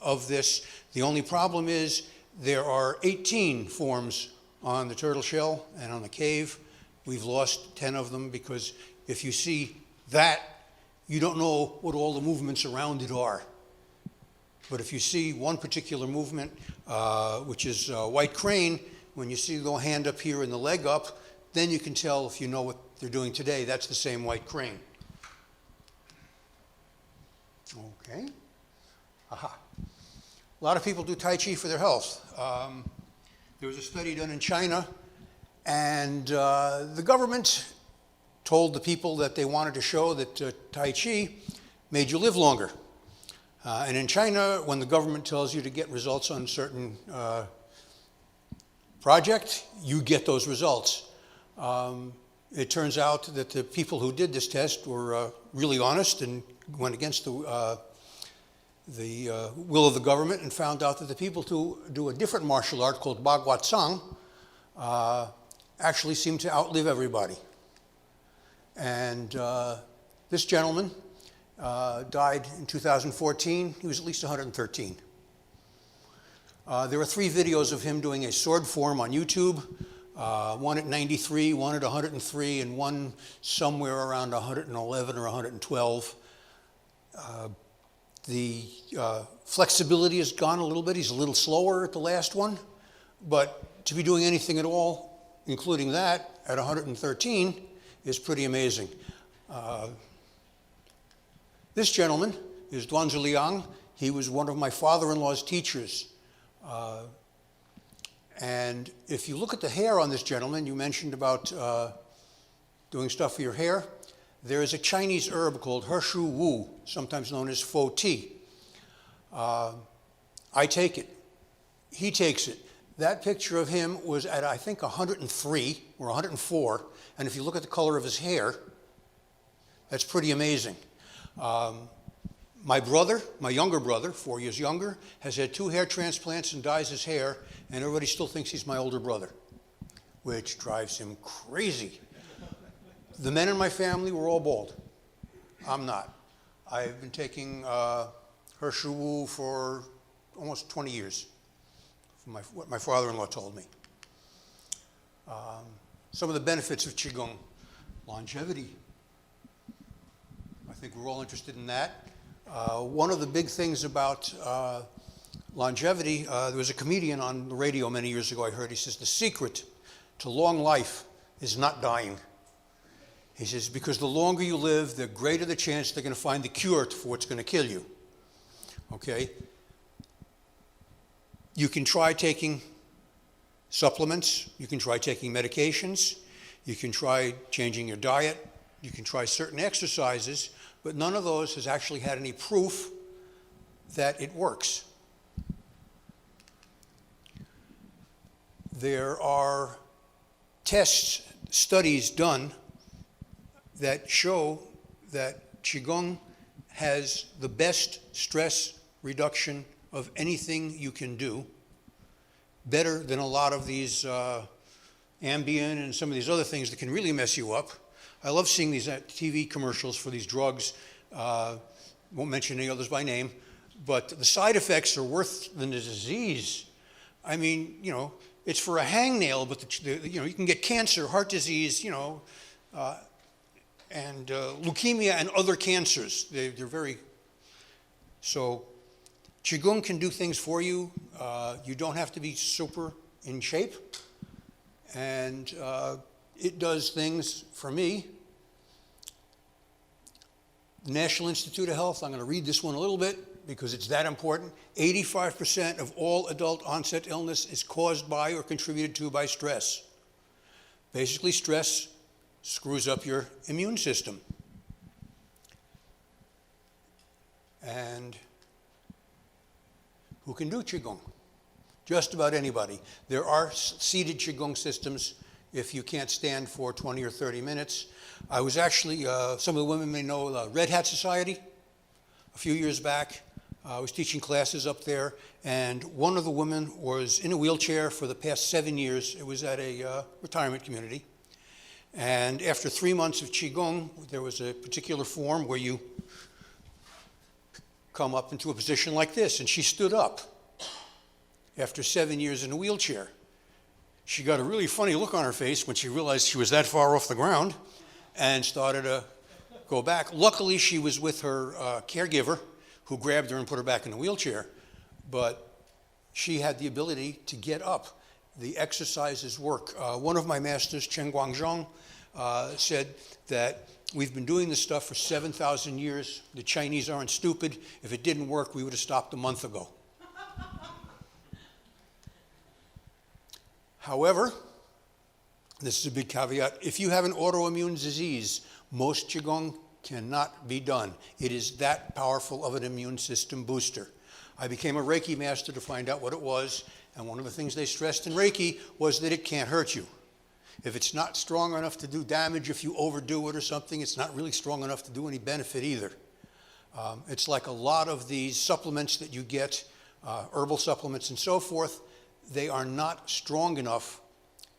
of this. The only problem is there are 18 forms on the turtle shell and on the cave. We've lost 10 of them because if you see that, you don't know what all the movements around it are. But if you see one particular movement, which is white crane, when you see the little hand up here and the leg up, then you can tell if you know what they're doing today. That's the same white crane. Okay. Aha. A lot of people do Tai Chi for their health. There was a study done in China, and the government told the people that they wanted to show that Tai Chi made you live longer. And in China, when the government tells you to get results on a certain project, you get those results. It turns out that the people who did this test were really honest and went against the will of the government, and found out that the people who do a different martial art called Bagua Tsang actually seem to outlive everybody. And this gentleman died in 2014. He was at least 113. There are 3 videos of him doing a sword form on YouTube, one at 93, one at 103, and one somewhere around 111 or 112. The flexibility has gone a little bit. He's a little slower at the last one, but to be doing anything at all, including that, at 113 is pretty amazing. This gentleman is Danza Liang. He was one of my father-in-law's teachers. And if you look at the hair on this gentleman, you mentioned about doing stuff for your hair. There is a Chinese herb called Hershu Wu, sometimes known as faux tea. I take it. He takes it. That picture of him was at, I think, 103 or 104. And if you look at the color of his hair, that's pretty amazing. My brother, my younger brother, 4 years younger, has had 2 hair transplants and dyes his hair, and everybody still thinks he's my older brother, which drives him crazy. The men in my family were all bald. I'm not. I've been taking Hershu Wu for almost 20 years, from what my father-in-law told me. Some of the benefits of Qigong: longevity. I think we're all interested in that. One of the big things about longevity, there was a comedian on the radio many years ago, I heard, he says, the secret to long life is not dying. He says, because the longer you live, the greater the chance they're going to find the cure for what's going to kill you. Okay? You can try taking supplements, you can try taking medications, you can try changing your diet, you can try certain exercises, but none of those has actually had any proof that it works. There are tests, studies done that show that Qigong has the best stress reduction of anything you can do, better than a lot of these Ambien and some of these other things that can really mess you up. I love seeing these TV commercials for these drugs. Won't mention any others by name, but the side effects are worse than the disease. I mean, you know, it's for a hangnail, but you know, you can get cancer, heart disease, you know, and leukemia and other cancers. They're very, so Qigong can do things for you. You don't have to be super in shape. And it does things for me. National Institute of Health, I'm going to read this one a little bit because it's that important. 85% of all adult onset illness is caused by or contributed to by stress. Basically, stress screws up your immune system. And who can do Qigong? Just about anybody. There are seated Qigong systems if you can't stand for 20 or 30 minutes. I was actually, some of the women may know Red Hat Society. A few years back, I was teaching classes up there, and one of the women was in a wheelchair for the past 7 years. It was at a retirement community. And after 3 months of Qigong, there was a particular form where you come up into a position like this, and she stood up after 7 years in a wheelchair. She got a really funny look on her face when she realized she was that far off the ground and started to go back. Luckily, she was with her caregiver, who grabbed her and put her back in the wheelchair, but she had the ability to get up. The exercises work. One of my masters, Chen Guangzhong, said that we've been doing this stuff for 7,000 years. The Chinese aren't stupid. If it didn't work, we would have stopped a month ago. However, this is a big caveat. If you have an autoimmune disease, most Qigong cannot be done. It is that powerful of an immune system booster. I became a Reiki master to find out what it was, and one of the things they stressed in Reiki was that it can't hurt you. If it's not strong enough to do damage, if you overdo it or something, it's not really strong enough to do any benefit either. It's like a lot of these supplements that you get, herbal supplements and so forth, they are not strong enough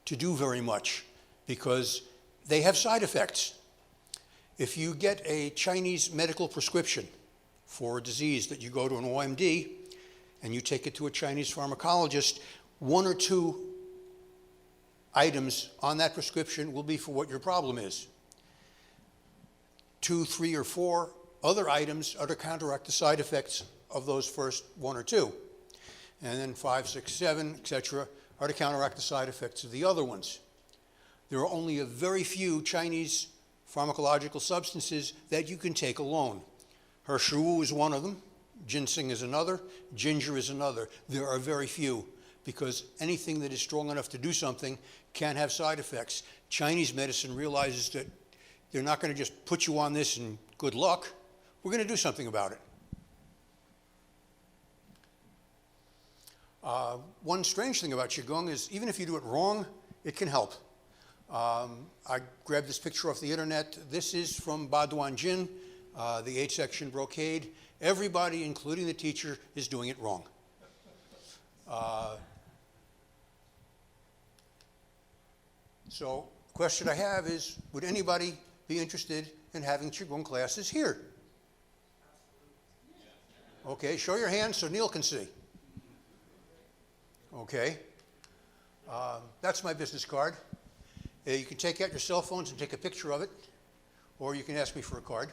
to do very much because they have side effects. If you get a Chinese medical prescription for a disease that you go to an OMD and you take it to a Chinese pharmacologist, 1 or 2 items on that prescription will be for what your problem is. 2, 3, or 4 other items are to counteract the side effects of those first 1 or 2. And then 5, 6, 7, etc. are to counteract the side effects of the other ones. There are only a very few Chinese pharmacological substances that you can take alone. Hershu is one of them, ginseng is another, ginger is another. There are very few because anything that is strong enough to do something can have side effects. Chinese medicine realizes that they're not going to just put you on this and good luck. We're going to do something about it. One strange thing about Qigong is even if you do it wrong, it can help. I grabbed this picture off the internet. This is from Baduan Jin, the 8-section brocade. Everybody, including the teacher, is doing it wrong. So the question I have is, would anybody be interested in having Qigong classes here? Okay, show your hand so Neil can see. Okay. That's my business card. You can take out your cell phones and take a picture of it, or you can ask me for a card.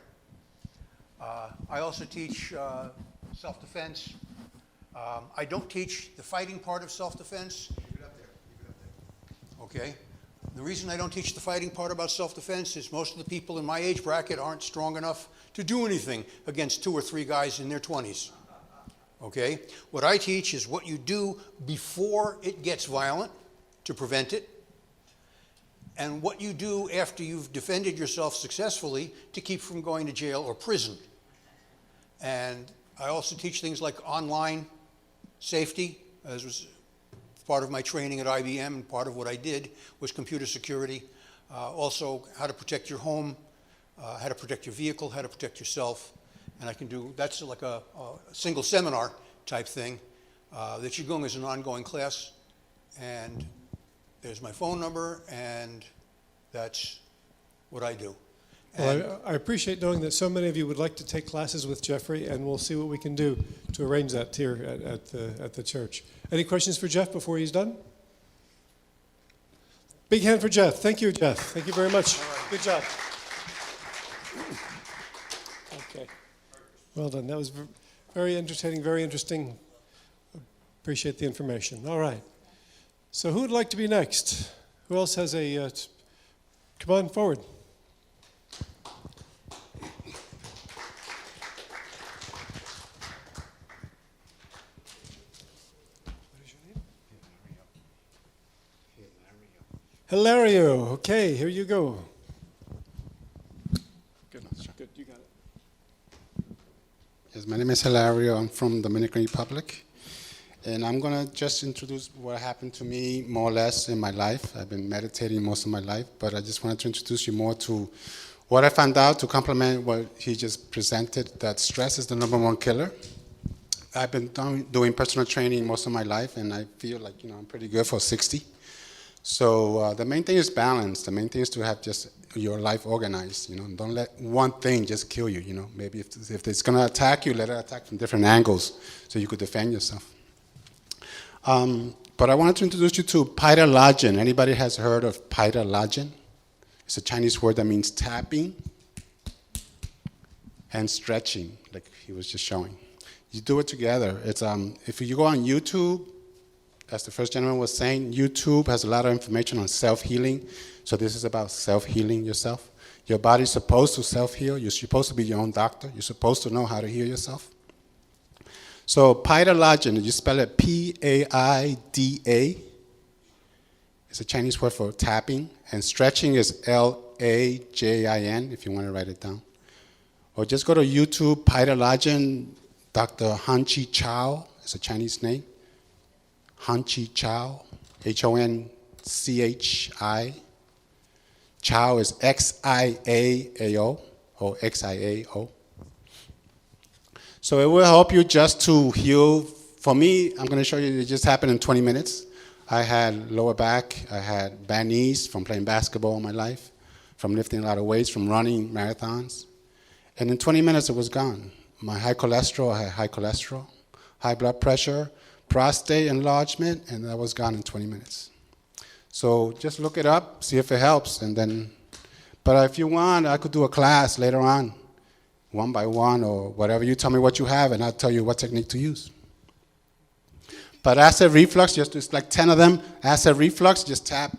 I also teach self-defense. I don't teach the fighting part of self-defense. Keep it up there. Keep it up there. Okay. The reason I don't teach the fighting part about self-defense is most of the people in my age bracket aren't strong enough to do anything against 2 or 3 guys in their 20s. Okay? What I teach is what you do before it gets violent to prevent it, and what you do after you've defended yourself successfully to keep from going to jail or prison. And I also teach things like online safety, as was part of my training at IBM, and part of what I did was computer security. Also how to protect your home, how to protect your vehicle, how to protect yourself. And I can do, that's like a single seminar type thing. The Qigong is an ongoing class, and there's my phone number, and that's what I do. Well, I appreciate knowing that so many of you would like to take classes with Jeffrey, and we'll see what we can do to arrange that here at the church. Any questions for Jeff before he's done? Big hand for Jeff. Thank you, Jeff. Thank you very much. Good job. Okay. Well done. That was very entertaining, very interesting. Appreciate the information. All right. So who would like to be next? Who else has a... come on forward. Hilario, okay, here you go. Good, you got it. Yes, my name is Hilario. I'm from Dominican Republic. And I'm going to just introduce what happened to me more or less in my life. I've been meditating most of my life, but I just wanted to introduce you more to what I found out to complement what he just presented, that stress is the #1 killer. I've been doing personal training most of my life, and I feel like, I'm pretty good for 60. So the main thing is balance. The main thing is to have just your life organized. Don't let one thing just kill you. Maybe if it's going to attack you, let it attack from different angles so you could defend yourself. But I wanted to introduce you to Pyrrha Lodgin. Anybody has heard of Pyrrha Lodgin? It's a Chinese word that means tapping and stretching, like he was just showing. You do it together. It's if you go on YouTube, as the first gentleman was saying, YouTube has a lot of information on self-healing. So this is about self-healing yourself. Your body's supposed to self-heal. You're supposed to be your own doctor. You're supposed to know how to heal yourself. So Pyrrha Lodgin, you spell it P-A-I-D-A. It's a Chinese word for tapping. And stretching is L-A-J-I-N, if you want to write it down. Or just go to YouTube, Pyrrha Lodgin, Dr. Han-Chi Chow. It's a Chinese name. Han-Chi Chow, H-O-N-C-H-I. Chow is X-I-A-A-O, or X-I-A-O. So it will help you just to heal. For me, I'm going to show you, it just happened in 20 minutes. I had lower back, I had bad knees from playing basketball all my life, from lifting a lot of weights, from running marathons. And in 20 minutes, it was gone. My high cholesterol, I had high cholesterol, high blood pressure, prostate enlargement, and that was gone in 20 minutes. So just look it up, see if it helps, and then, but if you want, I could do a class later on, one by one, or whatever. You tell me what you have, and I'll tell you what technique to use. But acid reflux, it's like 10 of them. Acid reflux, just tap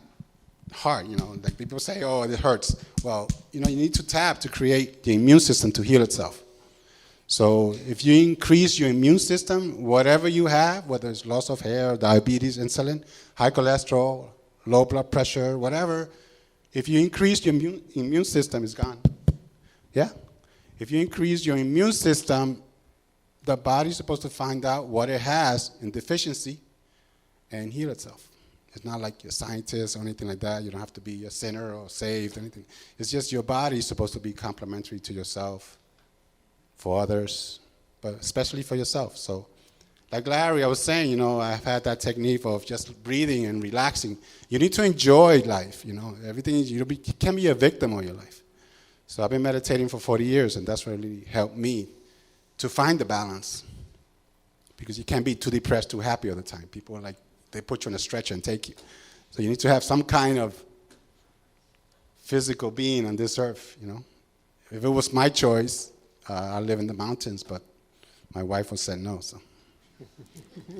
hard, like people say, oh, it hurts. Well, you need to tap to create the immune system to heal itself. So if you increase your immune system, whatever you have, whether it's loss of hair, diabetes, insulin, high cholesterol, low blood pressure, whatever, if you increase your immune system, it's gone. Yeah? If you increase your immune system, the body's supposed to find out what it has in deficiency and heal itself. It's not like you're a scientist or anything like that. You don't have to be a sinner or saved or anything. It's just your body is supposed to be complementary to yourself, for others, but especially for yourself. So like Larry, I was saying, I've had that technique of just breathing and relaxing. You need to enjoy life, Everything, you can't be a victim of your life. So I've been meditating for 40 years, and that's really helped me to find the balance. Because you can't be too depressed, too happy all the time. People are like, they put you on a stretcher and take you. So you need to have some kind of physical being on this earth, If it was my choice, I live in the mountains, but my wife would say no. So.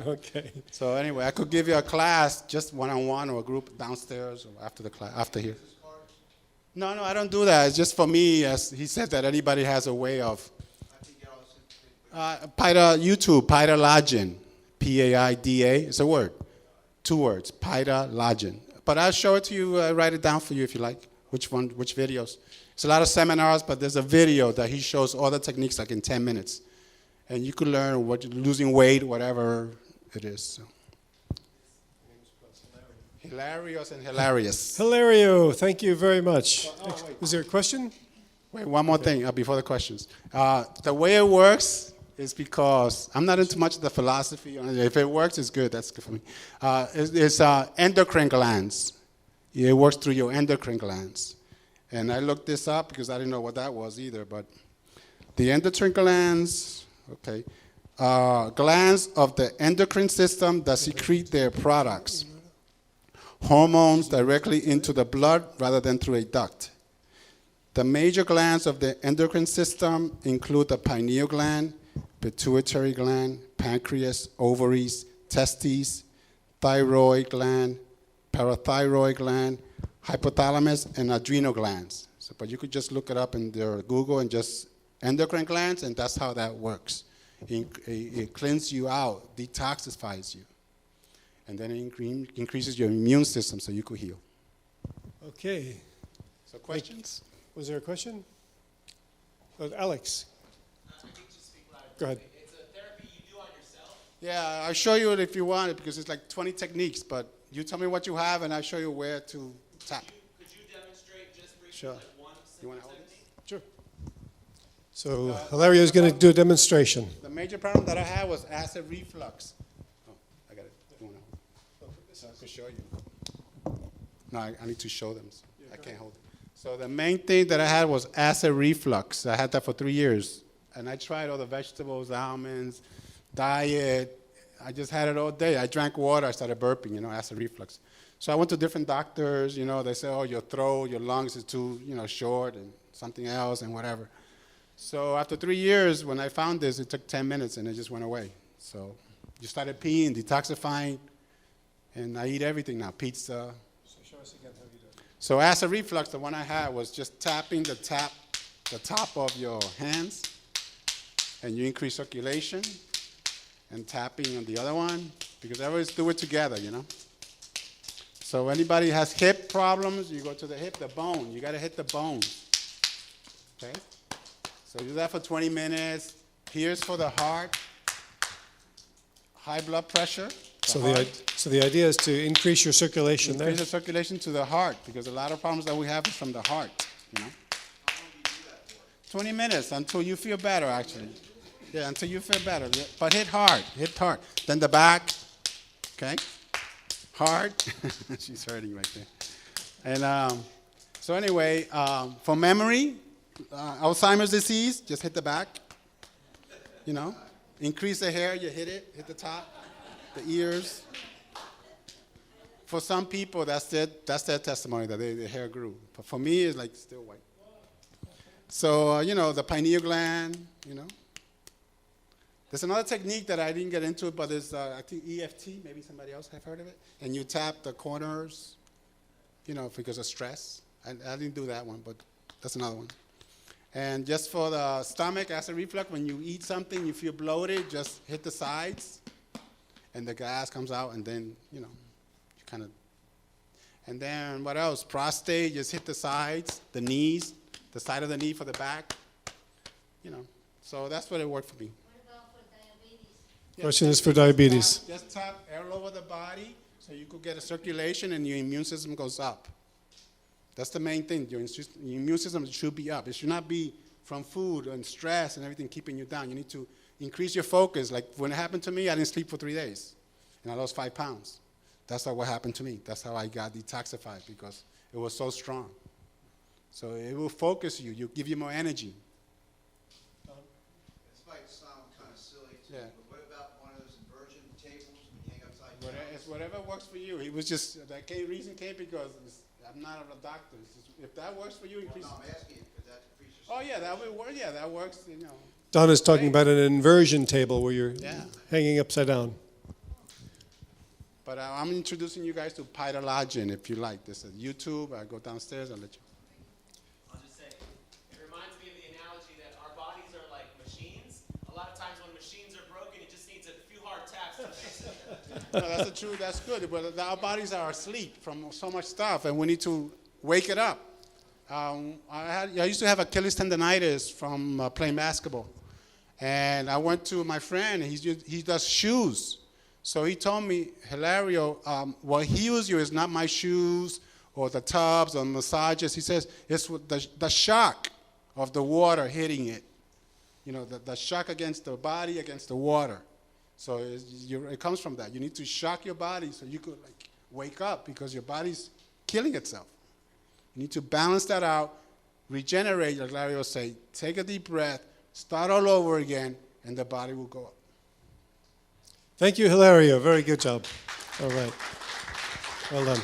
Okay. So anyway, I could give you a class, just one-on-one or a group downstairs or after the class, after here. No, I don't do that. It's just for me, as he said, that anybody has a way of. YouTube, Pyrrha Lodgin, P-A-I-D-A. It's a word, 2 words, Pyrrha Lodgin. But I'll show it to you, write it down for you if you like. Which videos? It's a lot of seminars, but there's a video that he shows all the techniques like in 10 minutes. And you could learn losing weight, whatever it is. So. Hilarious and hilarious. Hilario, thank you very much. Is there a question? Wait, one more thing before the questions. The way it works is because I'm not into much of the philosophy. If it works, it's good. That's good for me. It's endocrine glands. It works through your endocrine glands. And I looked this up because I didn't know what that was either. But the endocrine glands, glands of the endocrine system that secrete their products, hormones directly into the blood rather than through a duct. The major glands of the endocrine system include the pineal gland, pituitary gland, pancreas, ovaries, testes, thyroid gland, parathyroid gland, hypothalamus, and adrenal glands. But you could just look it up in Google and just endocrine glands, and that's how that works. It cleans you out, detoxifies you, and then it increases your immune system so you could heal. Okay. So questions? Was there a question? Alex. Go ahead. It's a therapy you do on yourself? Yeah, I'll show you it if you want it because it's like 20 techniques, but you tell me what you have and I'll show you where to tap. Could you demonstrate just briefly Sure. like one You want simple to hold this? technique? Sure. So Hilario is going to do a demonstration. The major problem that I had was acid reflux. Oh, I got it. You wanna hold it? So I can show you. No, I need to show them. So I can't hold it. So the main thing that I had was acid reflux. I had that for 3 years. And I tried all the vegetables, almonds, diet. I just had it all day. I drank water. I started burping, acid reflux. So I went to different doctors. They say, oh, your throat, your lungs is too, short and something else and whatever. So after 3 years, when I found this, it took 10 minutes and it just went away. So you started peeing, detoxifying, and I eat everything now, pizza. So show us again how you do it. So acid reflux, the one I had was just tapping the top of your hands, and you increase circulation, and tapping on the other one, because I always do it together, So anybody has hip problems, you go to the hip, the bone. You got to hit the bone. Okay? So do that for 20 minutes. Here's for the heart. High blood pressure. So the idea is to increase your circulation Increase there. the circulation to the heart, because a lot of problems that we have is from the heart, How long do you do that for? 20 minutes until you feel better, actually. Yeah, until you feel better. But hit hard. Then the back, okay? Hard. She's hurting right there. And so anyway, for memory, Alzheimer's disease, just hit the back. Increase the hair, you hit the top, the ears. For some people, that's their testimony that their hair grew. But for me, it's like still white. So, the pineal gland, There's another technique that I didn't get into, but it's, I think, EFT. Maybe somebody else have heard of it. And you tap the corners, because of stress. I didn't do that one, but that's another one. And just for the stomach, acid reflux, when you eat something, you feel bloated, just hit the sides, and the gas comes out, and then, you kind of. And then what else? Prostate, just hit the sides, the knees, the side of the knee for the back, So that's what it worked for me. Question is for diabetes. Just tap all over the body so you could get a circulation and your immune system goes up. That's the main thing. Your immune system should be up. It should not be from food and stress and everything keeping you down. You need to increase your focus. Like when it happened to me, I didn't sleep for 3 days, and I lost 5 pounds. That's what happened to me. That's how I got detoxified, because it was so strong. So it will focus you. You give you more energy. This might sound kind of silly to Yeah. you, but what about one of those inversion tables when you hang upside down? It's whatever works for you. It was just, reason came because I'm not a doctor. It's just, if that works for you, increase. No, I'm asking you because that increases. Oh yeah, that would work. Yeah, that works. Donna's talking about an inversion table where you're hanging upside down. But I'm introducing you guys to Pyrrha Lodgin if you like. This is YouTube. I go downstairs. I'll let you. I'll just say, it reminds me of the analogy that our bodies are like machines. A lot of times when machines are broken, it just needs a few hard taps to fix it. No, that's the truth. That's good. But our bodies are asleep from so much stuff, and we need to wake it up. I used to have Achilles tendonitis from playing basketball, and I went to my friend. He does shoes. So he told me, Hilario, what heals you is not my shoes or the tubs or massages. He says it's the shock of the water hitting it. The shock against the body, against the water. So it comes from that. You need to shock your body so you could wake up, because your body's killing itself. You need to balance that out, regenerate, like Larry will say, take a deep breath, start all over again, and the body will go up. Thank you, Hilario. Very good job. All right. Well done.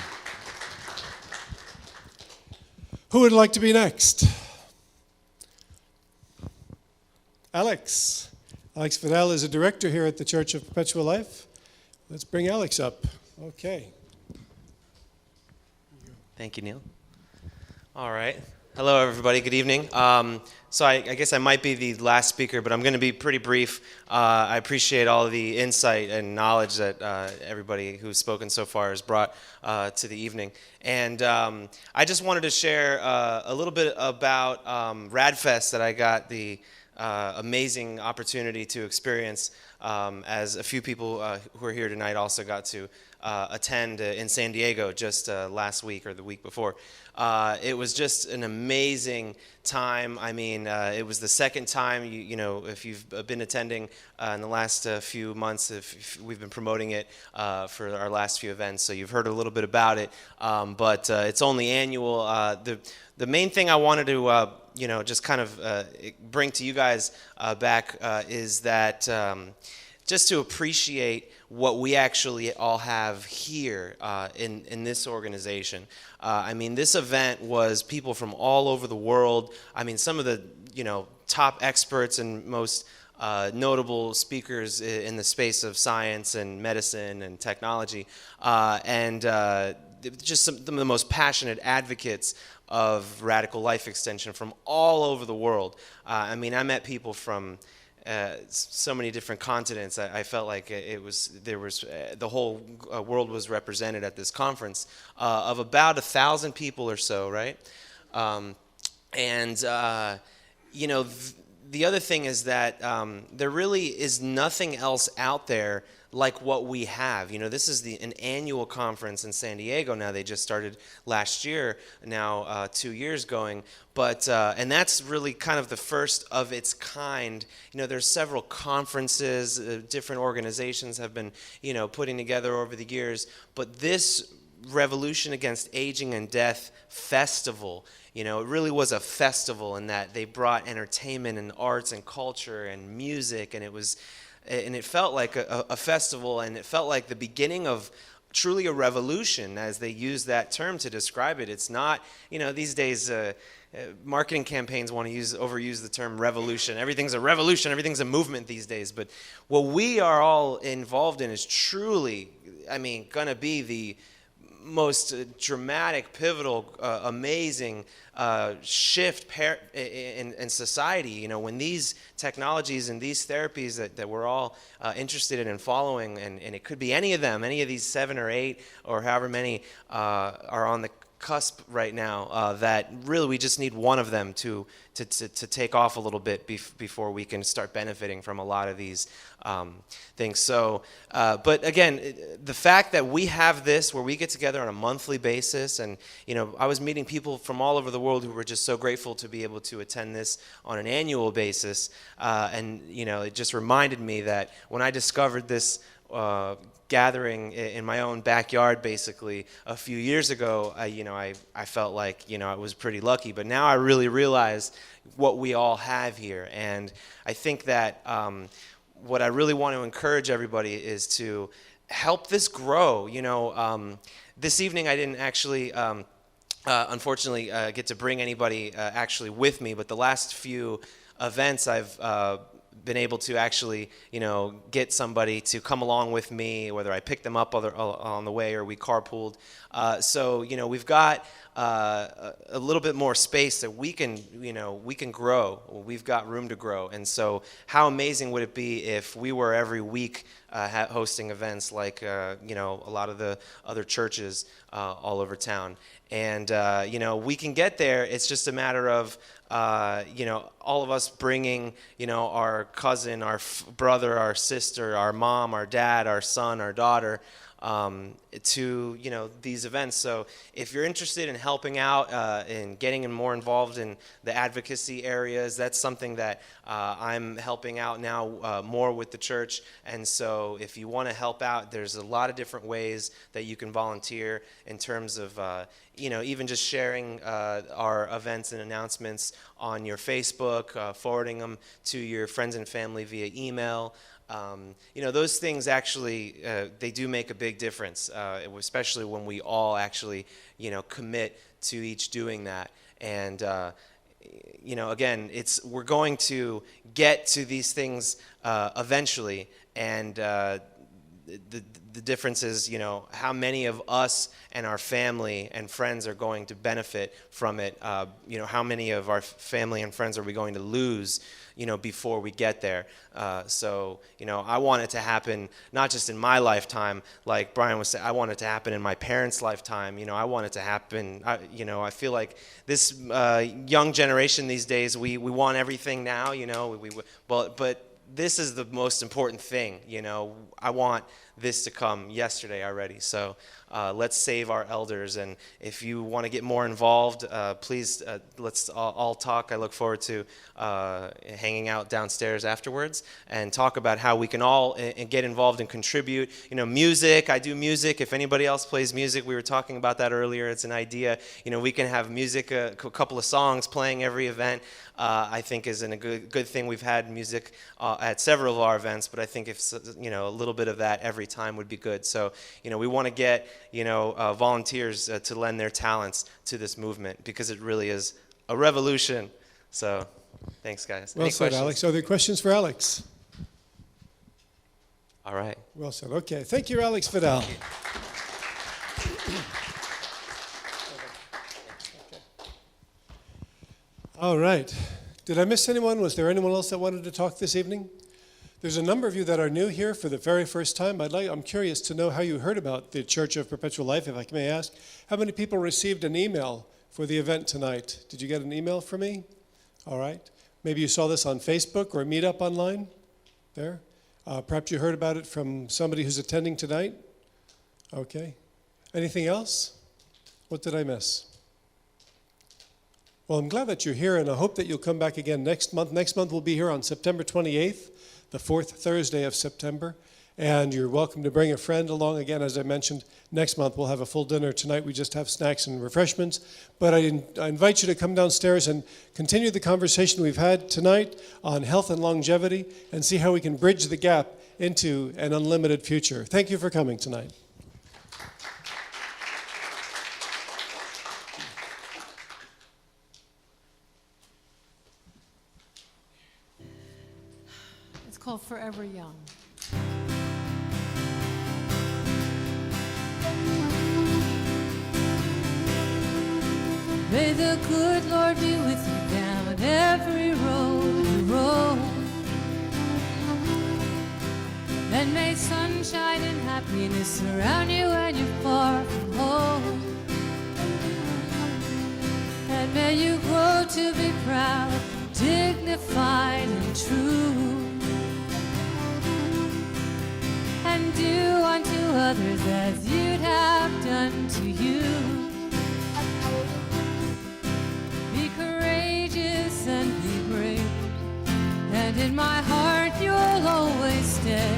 Who would like to be next? Alex. Alex Fidel is a director here at the Church of Perpetual Life. Let's bring Alex up. Okay. Thank you, Neil. All right. Hello, everybody. Good evening. So I guess I might be the last speaker, but I'm going to be pretty brief. I appreciate all the insight and knowledge that everybody who's spoken so far has brought to the evening. And I just wanted to share a little bit about RadFest that I got the amazing opportunity to experience, as a few people who are here tonight also got to attend in San Diego just last week or the week before. It was just an amazing time. I mean, it was the second time, you know, if you've been attending in the last few months, if we've been promoting it for our last few events, so you've heard a little bit about it, but it's only annual. The main thing I wanted to, you know, just kind of bring to you guys back is that just to appreciate what we actually all have here in this organization. I mean, this event was people from all over the world. I mean, some of the, you know, top experts and most notable speakers in the space of science and medicine and technology, and just some of the most passionate advocates of radical life extension from all over the world. I mean, I met people from so many different continents. I felt like the whole world was represented at this conference of about 1,000 people or so, right? You know, the other thing is that there really is nothing else out there like what we have. You know, this is an annual conference in San Diego now. They just started last year, now 2 years going. But, and that's really kind of the first of its kind. You know, there's several conferences, different organizations have been, you know, putting together over the years. But this Revolution Against Aging and Death festival, you know, it really was a festival in that they brought entertainment and arts and culture and music, and it felt like a festival, and it felt like the beginning of truly a revolution, as they use that term to describe it. It's not, you know, these days marketing campaigns want to overuse the term revolution. Everything's a revolution, everything's a movement these days. But what we are all involved in is truly, I mean, going to be the most dramatic, pivotal, amazing shift in society. You know, when these technologies and these therapies that we're all interested in and following, and it could be any of them, any of these 7 or 8 or however many are on the cusp right now, that really we just need one of them to take off a little bit before we can start benefiting from a lot of these things. So, but again, the fact that we have this where we get together on a monthly basis, and you know, I was meeting people from all over the world who were just so grateful to be able to attend this on an annual basis, and you know, it just reminded me that when I discovered this gathering in my own backyard, basically a few years ago, you know, I felt like, you know, I was pretty lucky. But now I really realize what we all have here, and I think that what I really want to encourage everybody is to help this grow. You know, this evening I didn't actually, unfortunately, get to bring anybody actually with me, but the last few events I've been able to actually, you know, get somebody to come along with me, whether I pick them up on the way or we carpooled. So, you know, we've got a little bit more space that we can, you know, we can grow. We've got room to grow. And so how amazing would it be if we were every week hosting events like, you know, a lot of the other churches all over town. And, you know, we can get there. It's just a matter of, you know, all of us bringing, you know, our cousin, our brother, our sister, our mom, our dad, our son, our daughter, to, you know, these events. So if you're interested in helping out and getting more involved in the advocacy areas, that's something that I'm helping out now more with the church. And so if you want to help out, there's a lot of different ways that you can volunteer in terms of, you know, even just sharing our events and announcements on your Facebook, forwarding them to your friends and family via email. You know, those things actually, they do make a big difference, especially when we all actually, you know, commit to each doing that. And, you know, again, we're going to get to these things eventually, and the difference is, how many of us and our family and friends are going to benefit from it. How many of our family and friends are we going to lose, before we get there. So, I want it to happen not just in my lifetime, like Brian was saying. I want it to happen in my parents' lifetime. I want it to happen. I feel like this young generation these days, we want everything now. But this is the most important thing. I want this to come yesterday already. So let's save our elders. And if you want to get more involved, please let's all talk. I look forward to hanging out downstairs afterwards and talk about how we can all get involved and contribute. Music. I do music. If anybody else plays music, we were talking about that earlier. It's an idea. We can have music, a couple of songs playing every event. I think is a good thing. We've had music at several of our events, but I think if a little bit of that every time would be good. So we want to get volunteers to lend their talents to this movement because it really is a revolution. So thanks, guys. Well Any said, questions? Alex. Are there questions for Alex? All right. Well said. Okay. Thank you, Alex Vidal. All right. Did I miss anyone? Was there anyone else that wanted to talk this evening? There's a number of you that are new here for the very first time. I'm curious to know how you heard about the Church of Perpetual Life, if I may ask. How many people received an email for the event tonight? Did you get an email from me? All right. Maybe you saw this on Facebook or Meetup online? There. Perhaps you heard about it from somebody who's attending tonight? Okay. Anything else? What did I miss? Well, I'm glad that you're here, and I hope that you'll come back again next month. Next month we'll be here on September 28th, the fourth Thursday of September, and you're welcome to bring a friend along. Again, as I mentioned, next month we'll have a full dinner. Tonight we just have snacks and refreshments, but I invite you to come downstairs and continue the conversation we've had tonight on health and longevity and see how we can bridge the gap into an unlimited future. Thank you for coming tonight. Called Forever Young. May the good Lord be with you down every road you roam. And may sunshine and happiness surround you when you're far from home. And may you grow to be proud, dignified and true. And do unto others as you'd have done to you. Be courageous and be brave, and in my heart you'll always stay.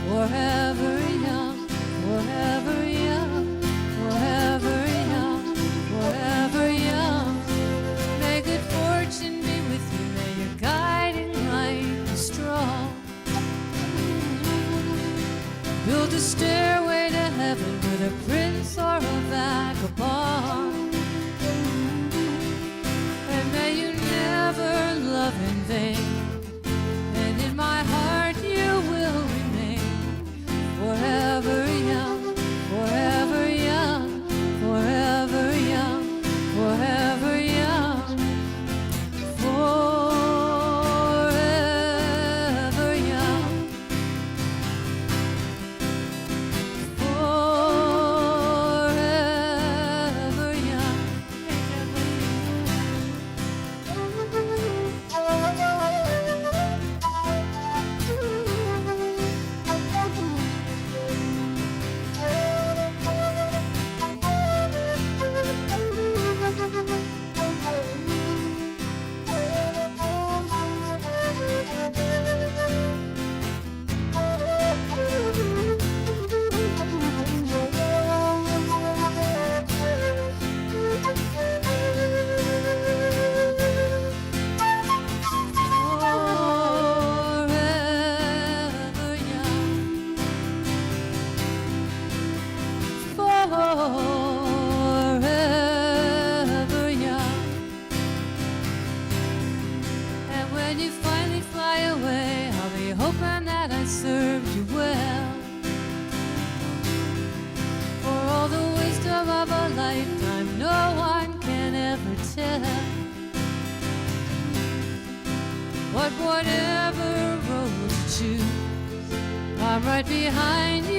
Forever young, forever young, forever young, forever young. May good fortune be with you, may your guiding light be strong. Build a stairway to heaven with a prince or a vagabond. And may you never love in vain. And in my heart you will remain. Forever young, forever young, forever young, forever young. when you finally fly away, I'll be hoping that I served you well. But whatever road you choose, I'm right behind you.